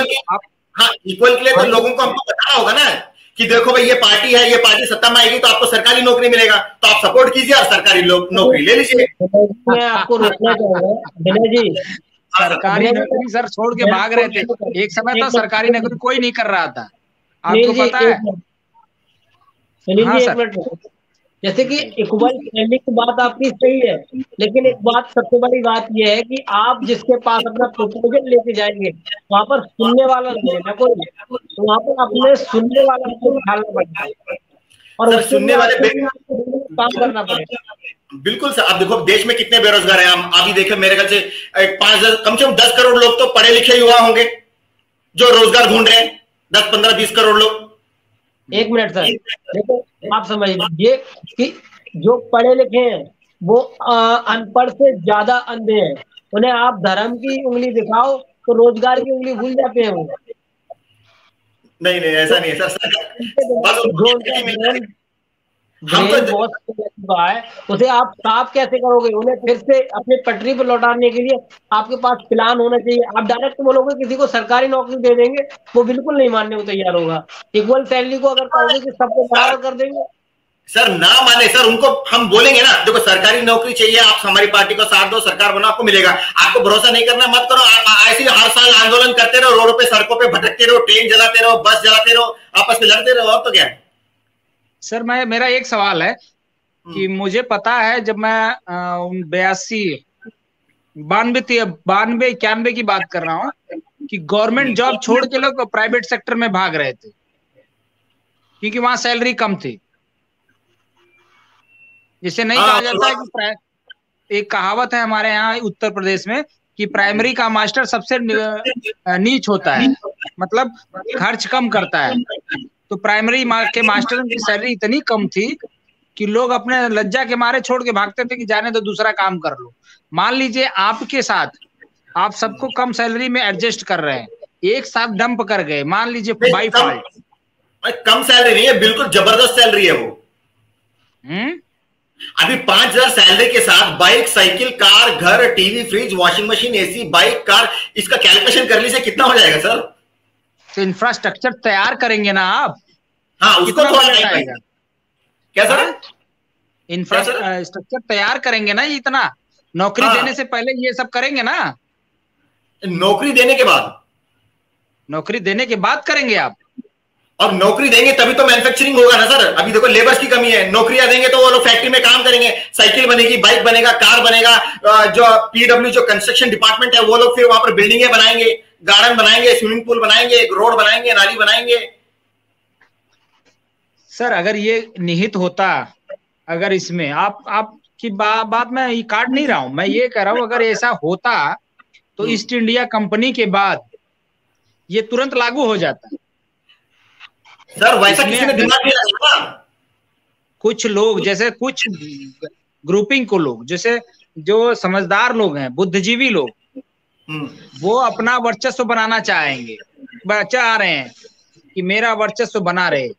हाँ, इक्वल के लिए तो लोगों को हमको बताना होगा ना कि देखो भाई ये पार्टी है, ये पार्टी सत्ता में आएगी तो आपको सरकारी नौकरी मिलेगा, तो आप सपोर्ट कीजिए और सरकारी नौकरी ले लीजिए। मैं आपको रोकना चाहूंगा विनय जी, सरकारी नौकरी सर छोड़ के भाग रहे थे। एक समय तो सरकारी नौकरी कोई नहीं कर रहा था, आपको पता है। हाँ, एक मिनट, जैसे कि इक्वल सैलरी की बात आपकी सही है, लेकिन एक बात सबसे बड़ी बात यह है कि आप जिसके पास अपना प्रपोजल लेके जाएंगे वहां पर सुनने वाला नहीं है कोई, तो वहां पर अपने सुनने वाला को ढालना पड़ेगा और सुनने वाले काम करना पड़ेगा। बिल्कुल सर। अब देखो देश में कितने बेरोजगार हैं, हम अभी देखे मेरे ख्याल से 5-10 कम से कम 10 करोड़ लोग तो पढ़े लिखे युवा होंगे जो रोजगार ढूंढ रहे हैं, 10-15-20 करोड़ लोग। एक मिनट सर, देखो आप समझ लीजिए कि जो पढ़े लिखे हैं वो अनपढ़ से ज्यादा अंधे हैं। उन्हें आप धर्म की उंगली दिखाओ तो रोजगार की उंगली भूल जाते हैं वो। नहीं ऐसा नहीं है सर। हम तो है उसे आप साफ कैसे करोगे? उन्हें फिर से अपनी पटरी पर लौटाने के लिए आपके पास प्लान होना चाहिए। आप डायरेक्ट बोलोगे किसी को सरकारी नौकरी दे देंगे, वो बिल्कुल नहीं मानने को तैयार होगा। इक्वल सैलरी को अगर कहोगे कि सबको बराबर कर देंगे, सर ना माने सर, उनको हम बोलेंगे ना देखो सरकारी नौकरी चाहिए, आप हमारी पार्टी को साथ दो, सरकार बनाओ, आपको मिलेगा। आपको भरोसा नहीं करना मत करो, आप ऐसे हर साल आंदोलन करते रहो, रोडों पे सड़कों पे भटकते रहो, ट्रेन जलाते रहो, बस जलाते रहो, आपस में लड़ते रहो, और तो क्या है। सर मेरा एक सवाल है कि मुझे पता है जब मैं 92-91 की बात कर रहा हूँ कि गवर्नमेंट जॉब छोड़ के लोग प्राइवेट सेक्टर में भाग रहे थे क्योंकि वहां सैलरी कम थी। जिसे नहीं कहा जाता है कि एक कहावत है हमारे यहाँ उत्तर प्रदेश में कि प्राइमरी का मास्टर सबसे नीच होता है, मतलब खर्च कम करता है। तो प्राइमरी के मास्टरों की सैलरी इतनी कम थी कि लोग अपने लज्जा के मारे छोड़ के भागते थे कि जाने तो दूसरा काम कर लो। मान लीजिए आपके साथ आप सबको कम सैलरी में एडजस्ट कर रहे हैं, एक साथ डंप कर गए, मान लीजिए बाई फॉल्ट। कम सैलरी नहीं है, बिल्कुल जबरदस्त सैलरी है वो। अभी 5,000 सैलरी के साथ बाइक, साइकिल, कार, घर, TV, fridge, washing machine, AC, bike, car, इसका कैलकुलेशन कर लीजिए कितना हो जाएगा सर। तो इंफ्रास्ट्रक्चर तैयार करेंगे ना आप। हाँ, उसको थोड़ा आएगा क्या सर? इंफ्रास्ट्रक्चर तैयार करेंगे ना, इतना नौकरी देने से पहले ये सब करेंगे ना। नौकरी देने के बाद करेंगे आप। अब नौकरी देंगे तभी तो मैन्युफैक्चरिंग होगा ना सर। अभी देखो लेबर्स की कमी है, नौकरियां देंगे तो वो लोग फैक्ट्री में काम करेंगे, साइकिल बनेगी, बाइक बनेगा, कार बनेगा, जो पीडब्ल्यू जो कंस्ट्रक्शन डिपार्टमेंट है वो लोग फिर वहां पर बिल्डिंगें बनाएंगे, गार्डन बनाएंगे, स्विमिंग पूल बनाएंगे, रोड बनाएंगे, नाली बनाएंगे। सर अगर ये निहित होता, अगर इसमें आपकी बात मैं ये काट नहीं रहा हूं, मैं ये कह रहा हूं अगर ऐसा होता तो ईस्ट इंडिया कंपनी के बाद ये तुरंत लागू हो जाता। सर वैसा किसी ने दिमाग नहीं लगाया। कुछ लोग जैसे कुछ ग्रुपिंग को लोग जैसे जो समझदार लोग हैं, बुद्धिजीवी लोग, वो अपना वर्चस्व बनाना चाहेंगे, चाह रहे हैं कि मेरा वर्चस्व बना रहे।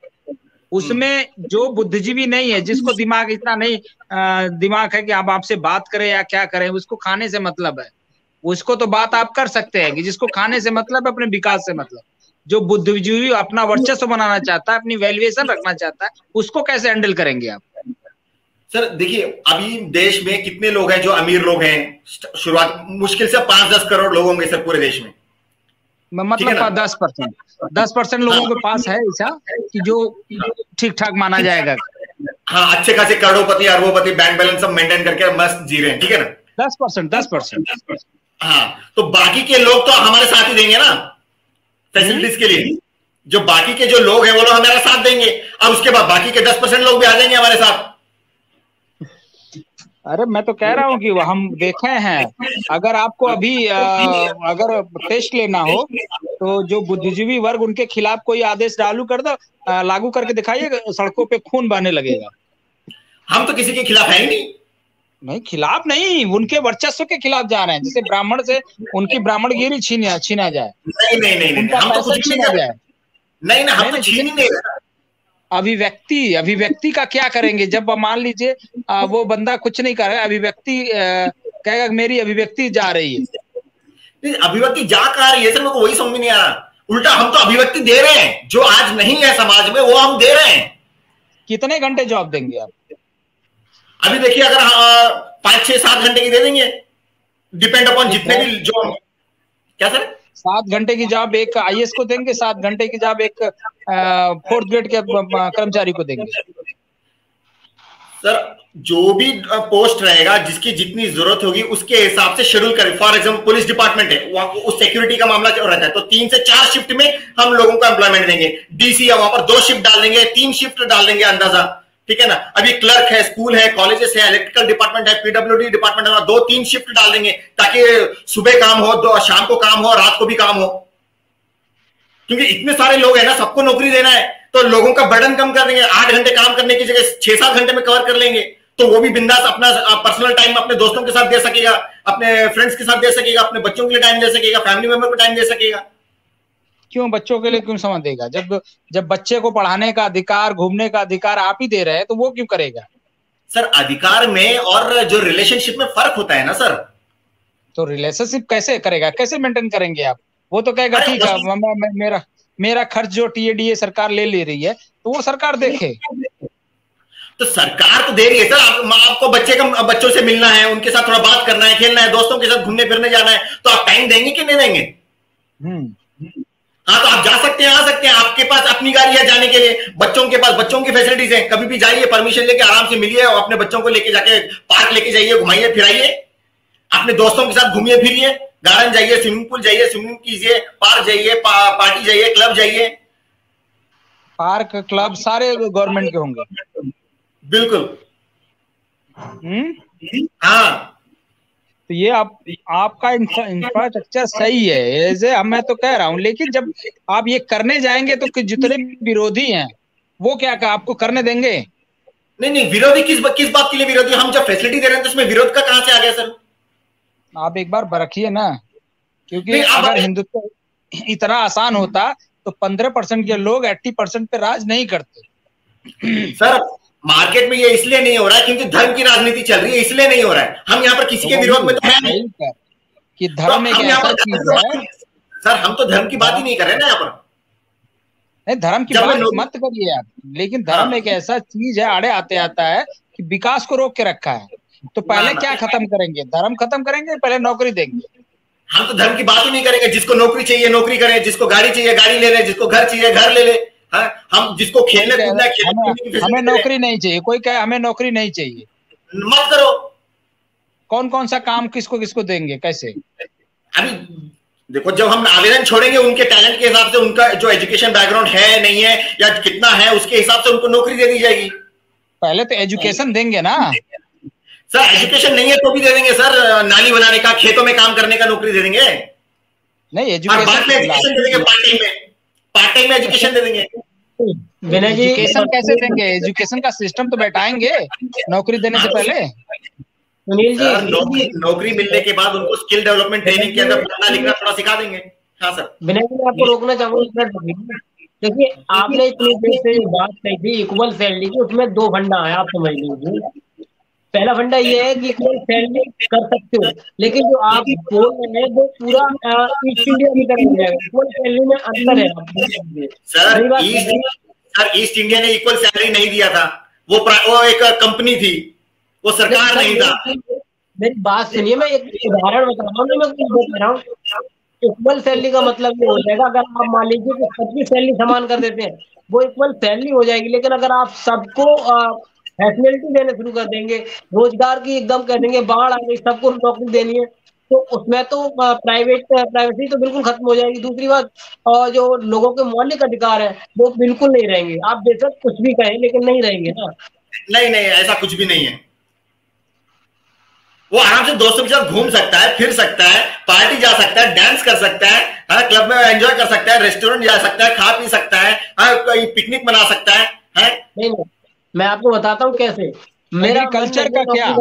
उसमें जो बुद्धिजीवी नहीं है, जिसको दिमाग इतना नहीं दिमाग है कि आप आपसे बात करें या क्या करें, उसको खाने से मतलब है, उसको तो बात आप कर सकते हैं कि जिसको खाने से मतलब है, अपने विकास से मतलब। जो बुद्धिजीवी अपना वर्चस्व बनाना चाहता है, अपनी वैल्यूएशन रखना चाहता है, उसको कैसे हैंडल करेंगे आप? सर देखिए, अभी देश में कितने लोग हैं जो अमीर लोग हैं, शुरुआत मुश्किल से 5-10 करोड़ लोग होंगे सर पूरे देश में, मतलब 10% लोगों के पास है ऐसा कि जो ठीक ठाक माना जाएगा। हाँ, अच्छे खासे करोड़पति अरबोपति बैंक बैलेंस सब मेंटेन करके मस्त जी रहे हैं, ठीक है ना। 10%। हाँ, तो बाकी के लोग तो हमारे साथ ही देंगे ना फैसिलिटीज के लिए। जो बाकी के जो लोग हैं वो लोग हमारा साथ देंगे, और उसके बाद बाकी के 10% लोग भी आ जाएंगे हमारे साथ। अरे मैं तो कह रहा हूँ कि हम देखे हैं, अगर आपको अभी अगर टेस्ट लेना हो तो जो बुद्धिजीवी वर्ग, उनके खिलाफ कोई आदेश लागू करके दिखाइएगा, सड़कों पे खून बहने लगेगा। हम तो किसी के खिलाफ है ही नहीं, खिलाफ नहीं, उनके वर्चस्व के खिलाफ जा रहे हैं। जैसे ब्राह्मण से उनकी ब्राह्मणगिरी छीना जाए, नहीं, हम तो कुछ छीना जाए। नहीं, हम तो छीन ही नहीं रहे। अभिव्यक्ति का क्या करेंगे जब मान लीजिए वो बंदा कुछ नहीं कर रहा है, अभिव्यक्ति कहेगा मेरी अभिव्यक्ति जा रही है। अभिव्यक्ति जा कहा रही है सर, मेरे को वही समझ में नहीं आ रहा। उल्टा हम तो अभिव्यक्ति दे रहे हैं, जो आज नहीं है समाज में वो हम दे रहे हैं। कितने घंटे जॉब देंगे आप? अभी देखिए, अगर 5, 6, 7 घंटे की दे देंगे, डिपेंड अपॉन जितने भी जो। क्या सर? 7 घंटे की जॉब एक आईएएस को देंगे, 7 घंटे की जॉब एक 4th ग्रेड के कर्मचारी को देंगे। सर जो भी पोस्ट रहेगा, जिसकी जितनी जरूरत होगी उसके हिसाब से शेड्यूल करें। फॉर एग्जाम्पल पुलिस डिपार्टमेंट है, उस सिक्योरिटी का मामला क्यों रहता है, तो 3 से 4 शिफ्ट में हम लोगों को एम्प्लॉयमेंट देंगे। डीसी है, वहां पर 2 शिफ्ट डाल देंगे, 3 शिफ्ट डाल देंगे अंदाजा, ठीक है ना। अभी क्लर्क है, स्कूल है, कॉलेजेस है, इलेक्ट्रिकल डिपार्टमेंट है, पीडब्ल्यूडी डिपार्टमेंट है, 2-3 शिफ्ट डाल देंगे, ताकि सुबह काम हो, शाम को काम हो, रात को भी काम हो। क्योंकि इतने सारे लोग हैं ना, सबको नौकरी देना है, तो लोगों का बर्डन कम कर देंगे। 8 घंटे काम करने की जगह 6-7 घंटे में कवर कर लेंगे, तो वो भी बिंदास अपना पर्सनल टाइम अपने दोस्तों के साथ दे सकेगा, अपने फ्रेंड्स के साथ दे सकेगा, अपने बच्चों के लिए टाइम दे सकेगा, फैमिली मेंबर को टाइम दे सकेगा। क्यों बच्चों के लिए क्यों समय देगा? जब बच्चे को पढ़ाने का अधिकार, घूमने का अधिकार आप ही दे रहे हैं, तो वो क्यों करेगा? सर अधिकार में और जो रिलेशनशिप में फर्क होता है ना सर। तो रिलेशनशिप कैसे करेगा, कैसे मेंटेन करेंगे आप? वो तो कहेगा ठीक है, मेरा खर्च जो टीएडीए सरकार ले रही है, तो वो सरकार देखे। तो सरकार तो दे रही है सर, आपको बच्चों से मिलना है, उनके साथ थोड़ा बात करना है, खेलना है, दोस्तों के साथ घूमने फिरने जाना है, तो आप टाइम देंगे कि नहीं देंगे? हाँ, तो आप जा सकते हैं, आ सकते हैं, आपके पास अपनी गाड़ी है जाने के लिए, बच्चों के पास बच्चों की फैसिलिटीज है, कभी भी जाइए, परमिशन लेके आराम से मिलिए, और अपने बच्चों को लेके जाके पार्क लेके जाइए, घुमाइए फिराइए, अपने दोस्तों के साथ घूमिए फिरिए, गार्डन जाइए, स्विमिंग पूल जाइए, स्विमिंग कीजिए, पार्क जाइए, पार्टी जाइए, क्लब जाइए। पार्क क्लब सारे गवर्नमेंट के होंगे? बिल्कुल। हाँ, तो ये आपका इंफ्रास्ट्रक्चर सही है, ऐसे मैं तो कह रहा हूँ, लेकिन जब आप ये करने जाएंगे तो जितने विरोधी हैं वो क्या आपको करने देंगे? नहीं, विरोधी किस बात के लिए विरोधी? हम जब फैसिलिटी दे रहे हैं तो उसमें विरोध का कहां से आ गया सर? आप एक बार परखिए ना, क्योंकि अगर हिंदुत्व इतना आसान होता तो 15% के लोग 80% पे राज नहीं करते। सर मार्केट में ये इसलिए नहीं हो रहा है क्योंकि धर्म की राजनीति चल रही है, इसलिए नहीं हो रहा है। हम यहाँ पर किसी के विरोध में तो है नहीं कि धर्म एक ऐसा चीज है। सर हम तो धर्म की बात ही नहीं कर रहे ना यहाँ पर। नहीं, धर्म की बात मत करिए आप, लेकिन धर्म एक ऐसा चीज है, आड़े आते आता है कि विकास को रोक के रखा है। तो पहले क्या खत्म करेंगे? धर्म खत्म करेंगे, पहले नौकरी देंगे। हम तो धर्म की बात ही नहीं करेंगे। जिसको नौकरी चाहिए नौकरी करे, जिसको गाड़ी चाहिए गाड़ी ले ले, जिसको घर चाहिए घर ले ले। हम जिसको खेलने कूदना, हमें नौकरी नहीं चाहिए। कोई कहे हमें नौकरी नहीं चाहिए, मत करो। कौन कौन सा काम किसको किसको देंगे, कैसे? अभी देखो, जब हम आवेदन छोड़ेंगे उनके टैलेंट के हिसाब से, उनका जो एजुकेशन बैकग्राउंड है नहीं है या कितना है, उसके हिसाब से उनको नौकरी दे दी जाएगी। पहले तो एजुकेशन देंगे ना सर। एजुकेशन नहीं है तो भी दे देंगे सर, नाली बनाने का, खेतों में काम करने का नौकरी दे देंगे। नहीं, एजुकेशन दे देंगे, पार्ट टाइम में एजुकेशन दे देंगे। विनय जी, एजुकेशन कैसे देंगे? एजुकेशन का सिस्टम तो बैठाएंगे नौकरी देने से पहले। सुनील जी, नौकरी मिलने के बाद उनको स्किल डेवलपमेंट ट्रेनिंग के अंदर पढ़ना लिखना थोड़ा सिखा देंगे। हाँ सर। विनय जी, मैं आपको रोकना चाहूंगा। देखिए, आपने इतनी देर से बात कही थी इक्वल सैलरी की, उसमें दो फंडा है, आप समझ लीजिए। पहला फंडा ये है कि इक्वल सैलरी कर सकते हो, लेकिन जो आप बोल रहे हैं वो पूरा ईस्ट इंडिया की तरह हो जाएगा। इक्वल सैलरी में अंतर है सर। ईस्ट इंडिया ने इक्वल सैलरी नहीं दिया था, वो एक कंपनी थी, वो सरकार नहीं था। मेरी बात सुनिए, मैं एक उदाहरण बता रहा हूँ, मैं कुछ बता रहा हूँ। इक्वल सैलरी का मतलब ये हो जाएगा, अगर आप मान लीजिए कि सबकी सैलरी समान कर देते हैं, वो इक्वल सैलरी हो जाएगी। लेकिन अगर आप सबको फैसिलिटी देने शुरू कर देंगे, रोजगार की एकदम कर देंगे, बाढ़ आ गई, सबको नौकरी देनी है, तो उसमें तो प्राइवेसी तो बिल्कुल खत्म हो जाएगी। दूसरी बात, और जो लोगों के मौलिक अधिकार है वो बिल्कुल नहीं रहेंगे। आप बेशक कुछ भी कहें, लेकिन नहीं रहेंगे ना। नहीं, ऐसा कुछ भी नहीं है। वो आराम से दोस्तों के साथ घूम सकता है, फिर सकता है, पार्टी जा सकता है, डांस कर सकता है, क्लब में एंजॉय कर सकता है, रेस्टोरेंट जा सकता है, खा पी सकता है, कोई पिकनिक मना सकता है। नहीं, मैं आपको बताता हूँ कैसे। मेरा कल्चर का क्या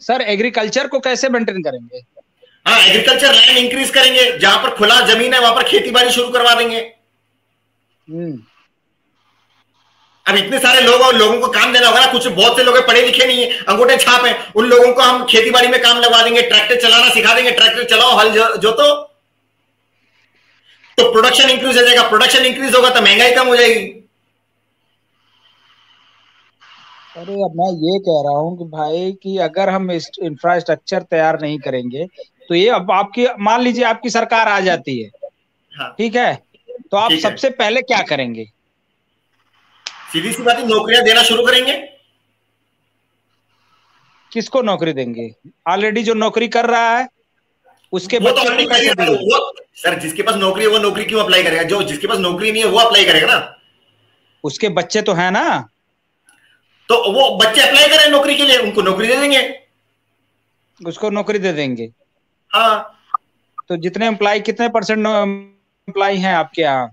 सर, एग्रीकल्चर को कैसे मेंटेन करेंगे? हाँ, एग्रीकल्चर लैंड इंक्रीज करेंगे, जहां पर खुला जमीन है वहां पर खेती बाड़ी शुरू करवा देंगे। अब इतने सारे लोगों को काम देना होगा ना। कुछ बहुत से लोग पढ़े लिखे नहीं है, अंगूठे छाप है, उन लोगों को हम खेती बाड़ी में काम लगवा देंगे, ट्रैक्टर चलाना सिखा देंगे, ट्रैक्टर चलाओ, हल जोतो, तो प्रोडक्शन इंक्रीज हो जाएगा। प्रोडक्शन इंक्रीज होगा तो महंगाई कम हो जाएगी। अरे, अब मैं ये कह रहा हूँ कि भाई कि अगर हम इंफ्रास्ट्रक्चर तैयार नहीं करेंगे तो ये, अब आपकी मान लीजिए आपकी सरकार आ जाती है, हाँ, ठीक है, तो आप सबसे पहले क्या करेंगे? सीधी सी बात है, नौकरियां देना शुरू करेंगे। किसको नौकरी देंगे? ऑलरेडी जो नौकरी कर रहा है उसके बच्चे को कैसे देंगे? सर, जिसके पास नौकरी है वो नौकरी क्यों अप्लाई करेगा? जो जिसके पास नौकरी नहीं है वो अप्लाई करेगा ना। उसके बच्चे तो है ना, तो वो बच्चे अप्लाई करें नौकरी के लिए, उनको नौकरी दे देंगे, उसको नौकरी दे देंगे। हाँ। तो जितने एम्प्लॉय, कितने परसेंट एम्प्लॉय हैं आपके यहाँ?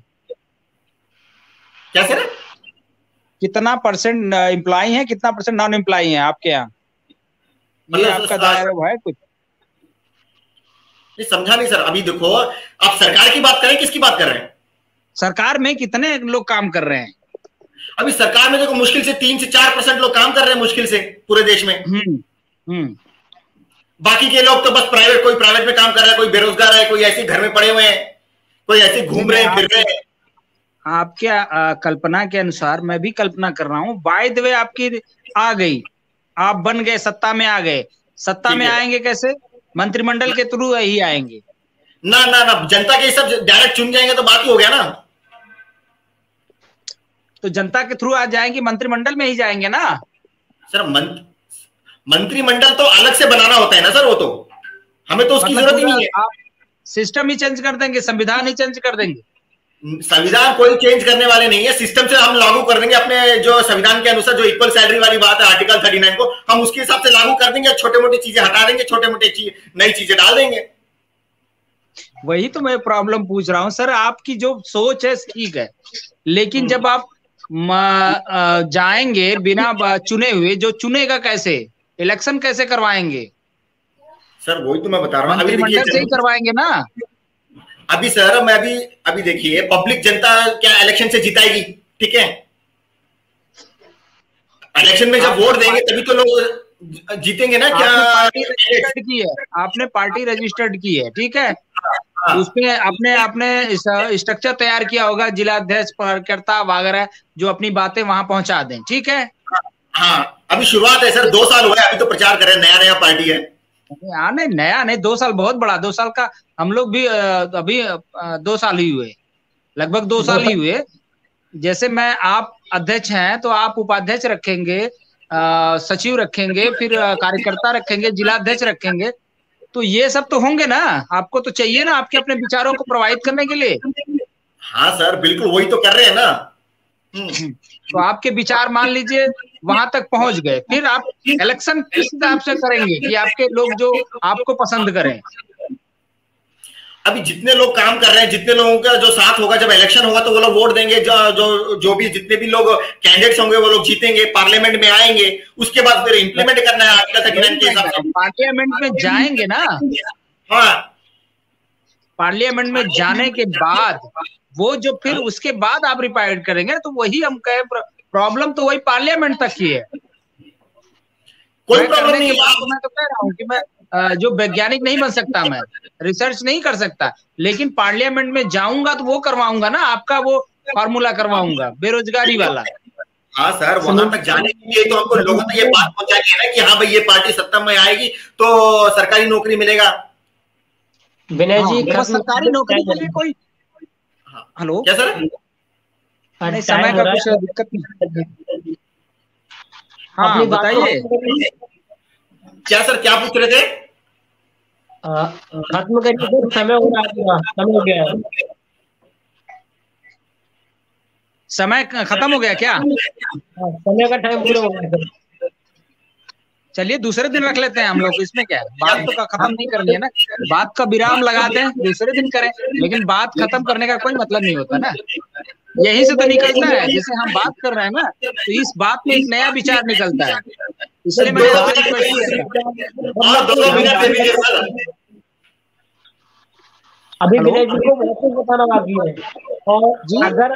क्या सर? कितना परसेंट एम्प्लॉय है, कितना परसेंट नॉन एम्प्लॉय है आपके यहाँ? ये आपका दायरा है कुछ? समझा नहीं सर। अभी देखो, आप सरकार की बात करें, किसकी बात कर रहे हैं? सरकार में कितने लोग काम कर रहे हैं? अभी सरकार में देखो, मुश्किल से 3 से 4% लोग काम कर रहे हैं, मुश्किल से पूरे देश में। बाकी के लोग तो बस प्राइवेट, कोई प्राइवेट में काम कर रहा है, कोई बेरोजगार है, कोई ऐसे घर में पड़े हुए हैं, कोई ऐसे घूम रहे हैं, फिर रहे हैं। आपके कल्पना के अनुसार मैं भी कल्पना कर रहा हूँ। बाय द वे, आपकी आ गई, आप बन गए, सत्ता में आ गए। सत्ता में आएंगे कैसे? मंत्रिमंडल के थ्रू ही आएंगे ना। जनता के सब डायरेक्ट चुन जाएंगे तो बात ही हो गया ना। तो जनता के थ्रू आ जाएंगे, मंत्रिमंडल में ही जाएंगे ना सर। मंत्रिमंडल तो अलग से बनाना होता है ना सर, वो तो हमें तो उसकी जरूरत ही नहीं है। आप सिस्टम ही चेंज कर देंगे, संविधान ही चेंज कर देंगे। संविधान कोई चेंज करने वाले नहीं है, सिस्टम से हम लागू कर देंगे अपने जो संविधान के अनुसार, जो इक्वल सैलरी वाली बात है आर्टिकल 39 को, हम उसके हिसाब से लागू कर देंगे। छोटे मोटी चीजें हटा देंगे, छोटे मोटे नई चीजें डाल देंगे। वही तो मैं प्रॉब्लम पूछ रहा हूँ सर। आपकी जो सोच है ठीक है, लेकिन जब आप जाएंगे बिना चुने हुए, जो चुनेगा कैसे? इलेक्शन कैसे करवाएंगे? सर वही तो मैं बता रहा हूँ, मंत्रिमंडल से ही करवाएंगे ना। अभी सर, मैं अभी देखिए, पब्लिक जनता क्या इलेक्शन से जिताएगी? ठीक है, इलेक्शन में जब वोट देंगे तभी तो लोग जीतेंगे ना। क्या पार्टी रजिस्टर्ड की है? आपने पार्टी रजिस्टर्ड की है, ठीक है, उसमें आपने स्ट्रक्चर तैयार किया होगा, जिला अध्यक्ष, कार्यकर्ता वगैरह, जो अपनी बातें वहां पहुंचा दें, ठीक है। हाँ, अभी शुरुआत है सर, 2 साल हुए, अभी तो प्रचार करें, नया पार्टी है। नहीं, नया नहीं, 2 साल बहुत बड़ा, 2 साल का हम लोग भी अभी 2 साल ही हुए, लगभग 2 साल ही हुए। जैसे मैं, आप अध्यक्ष हैं तो आप उपाध्यक्ष रखेंगे, सचिव रखेंगे, फिर कार्यकर्ता रखेंगे, जिला अध्यक्ष रखेंगे, तो ये सब तो होंगे ना, आपको तो चाहिए ना आपके अपने विचारों को प्रवाहित करने के लिए। हाँ सर, बिल्कुल वही तो कर रहे हैं ना। तो आपके विचार मान लीजिए वहां तक पहुंच गए, फिर आप इलेक्शन किस हिसाब से करेंगे कि आपके लोग जो आपको पसंद करें? अभी जितने लोग काम कर रहे हैं, जितने लोगों का जो साथ होगा, जब इलेक्शन होगा तो वो लोग वोट देंगे, जो भी जितने भी लोग कैंडिडेट्स होंगे वो लोग जीतेंगे, पार्लियामेंट में आएंगे, उसके बाद फिर इंप्लीमेंट करना है आर्टिकल 39 के हिसाब से। पार्लियामेंट में जाएंगे ना। हाँ, पार्लियामेंट में जाने के बाद वो जो फिर उसके बाद आप रिपाइड करेंगे, तो वही हम कहे प्रॉब्लम तो वही पार्लियामेंट तक की है। कोई प्रॉब्लम नहीं है। मैं तो कह रहा हूँ कि मैं जो वैज्ञानिक नहीं बन सकता, मैं रिसर्च नहीं कर सकता, लेकिन पार्लियामेंट में जाऊंगा तो वो करवाऊंगा ना, आपका वो फॉर्मूला करवाऊंगा बेरोजगारी वाला। हाँ सर, वहां तक जाने के लिए तो हमको लोगों तक ये बात पहुंचानी है ना कि हाँ भाई ये पार्टी सत्ता में आएगी तो सरकारी नौकरी मिलेगा। विनय जी, सरकारी नौकरी के लिए कोई हेलो क्या सर? नहीं, समय का कुछ दिक्कत नहीं। हाँ बताइए। क्या सर, क्या पूछ रहे थे? खत्म करिए सर, समय हो रहा है, समय हो गया है। समय खत्म हो गया क्या? समय का टाइम पूरा हो गया सर। चलिए दूसरे दिन रख लेते हैं हम लोग, इसमें क्या है, बात तो खत्म नहीं करनी है ना, बात का विराम लगाते हैं, दूसरे दिन करें, लेकिन बात खत्म करने का कोई मतलब नहीं होता ना, यही से तो निकलता है। जैसे हम बात कर रहे हैं ना, तो इस बात में एक नया विचार निकलता है, इसलिए मैं अभी विनय जी को वापस बताना बाकी है, और अगर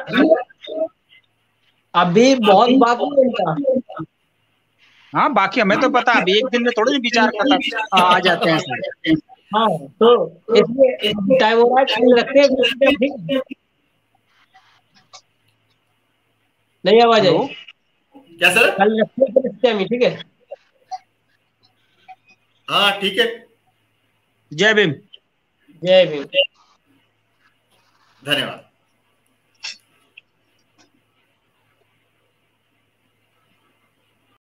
अभी बहुत बाकी है इनका। हाँ बाकी हमें तो पता, अभी एक दिन में थोड़े विचार खत्म आ जाते हैं। हाँ तो इसलिए टाइम हो रहा है, कल रखते हैं, ठीक नहीं? आवाज आई क्या सर? कल रखते हैं टाइम, ठीक है? हाँ ठीक है। जय भीम। जय भीम। धन्यवाद।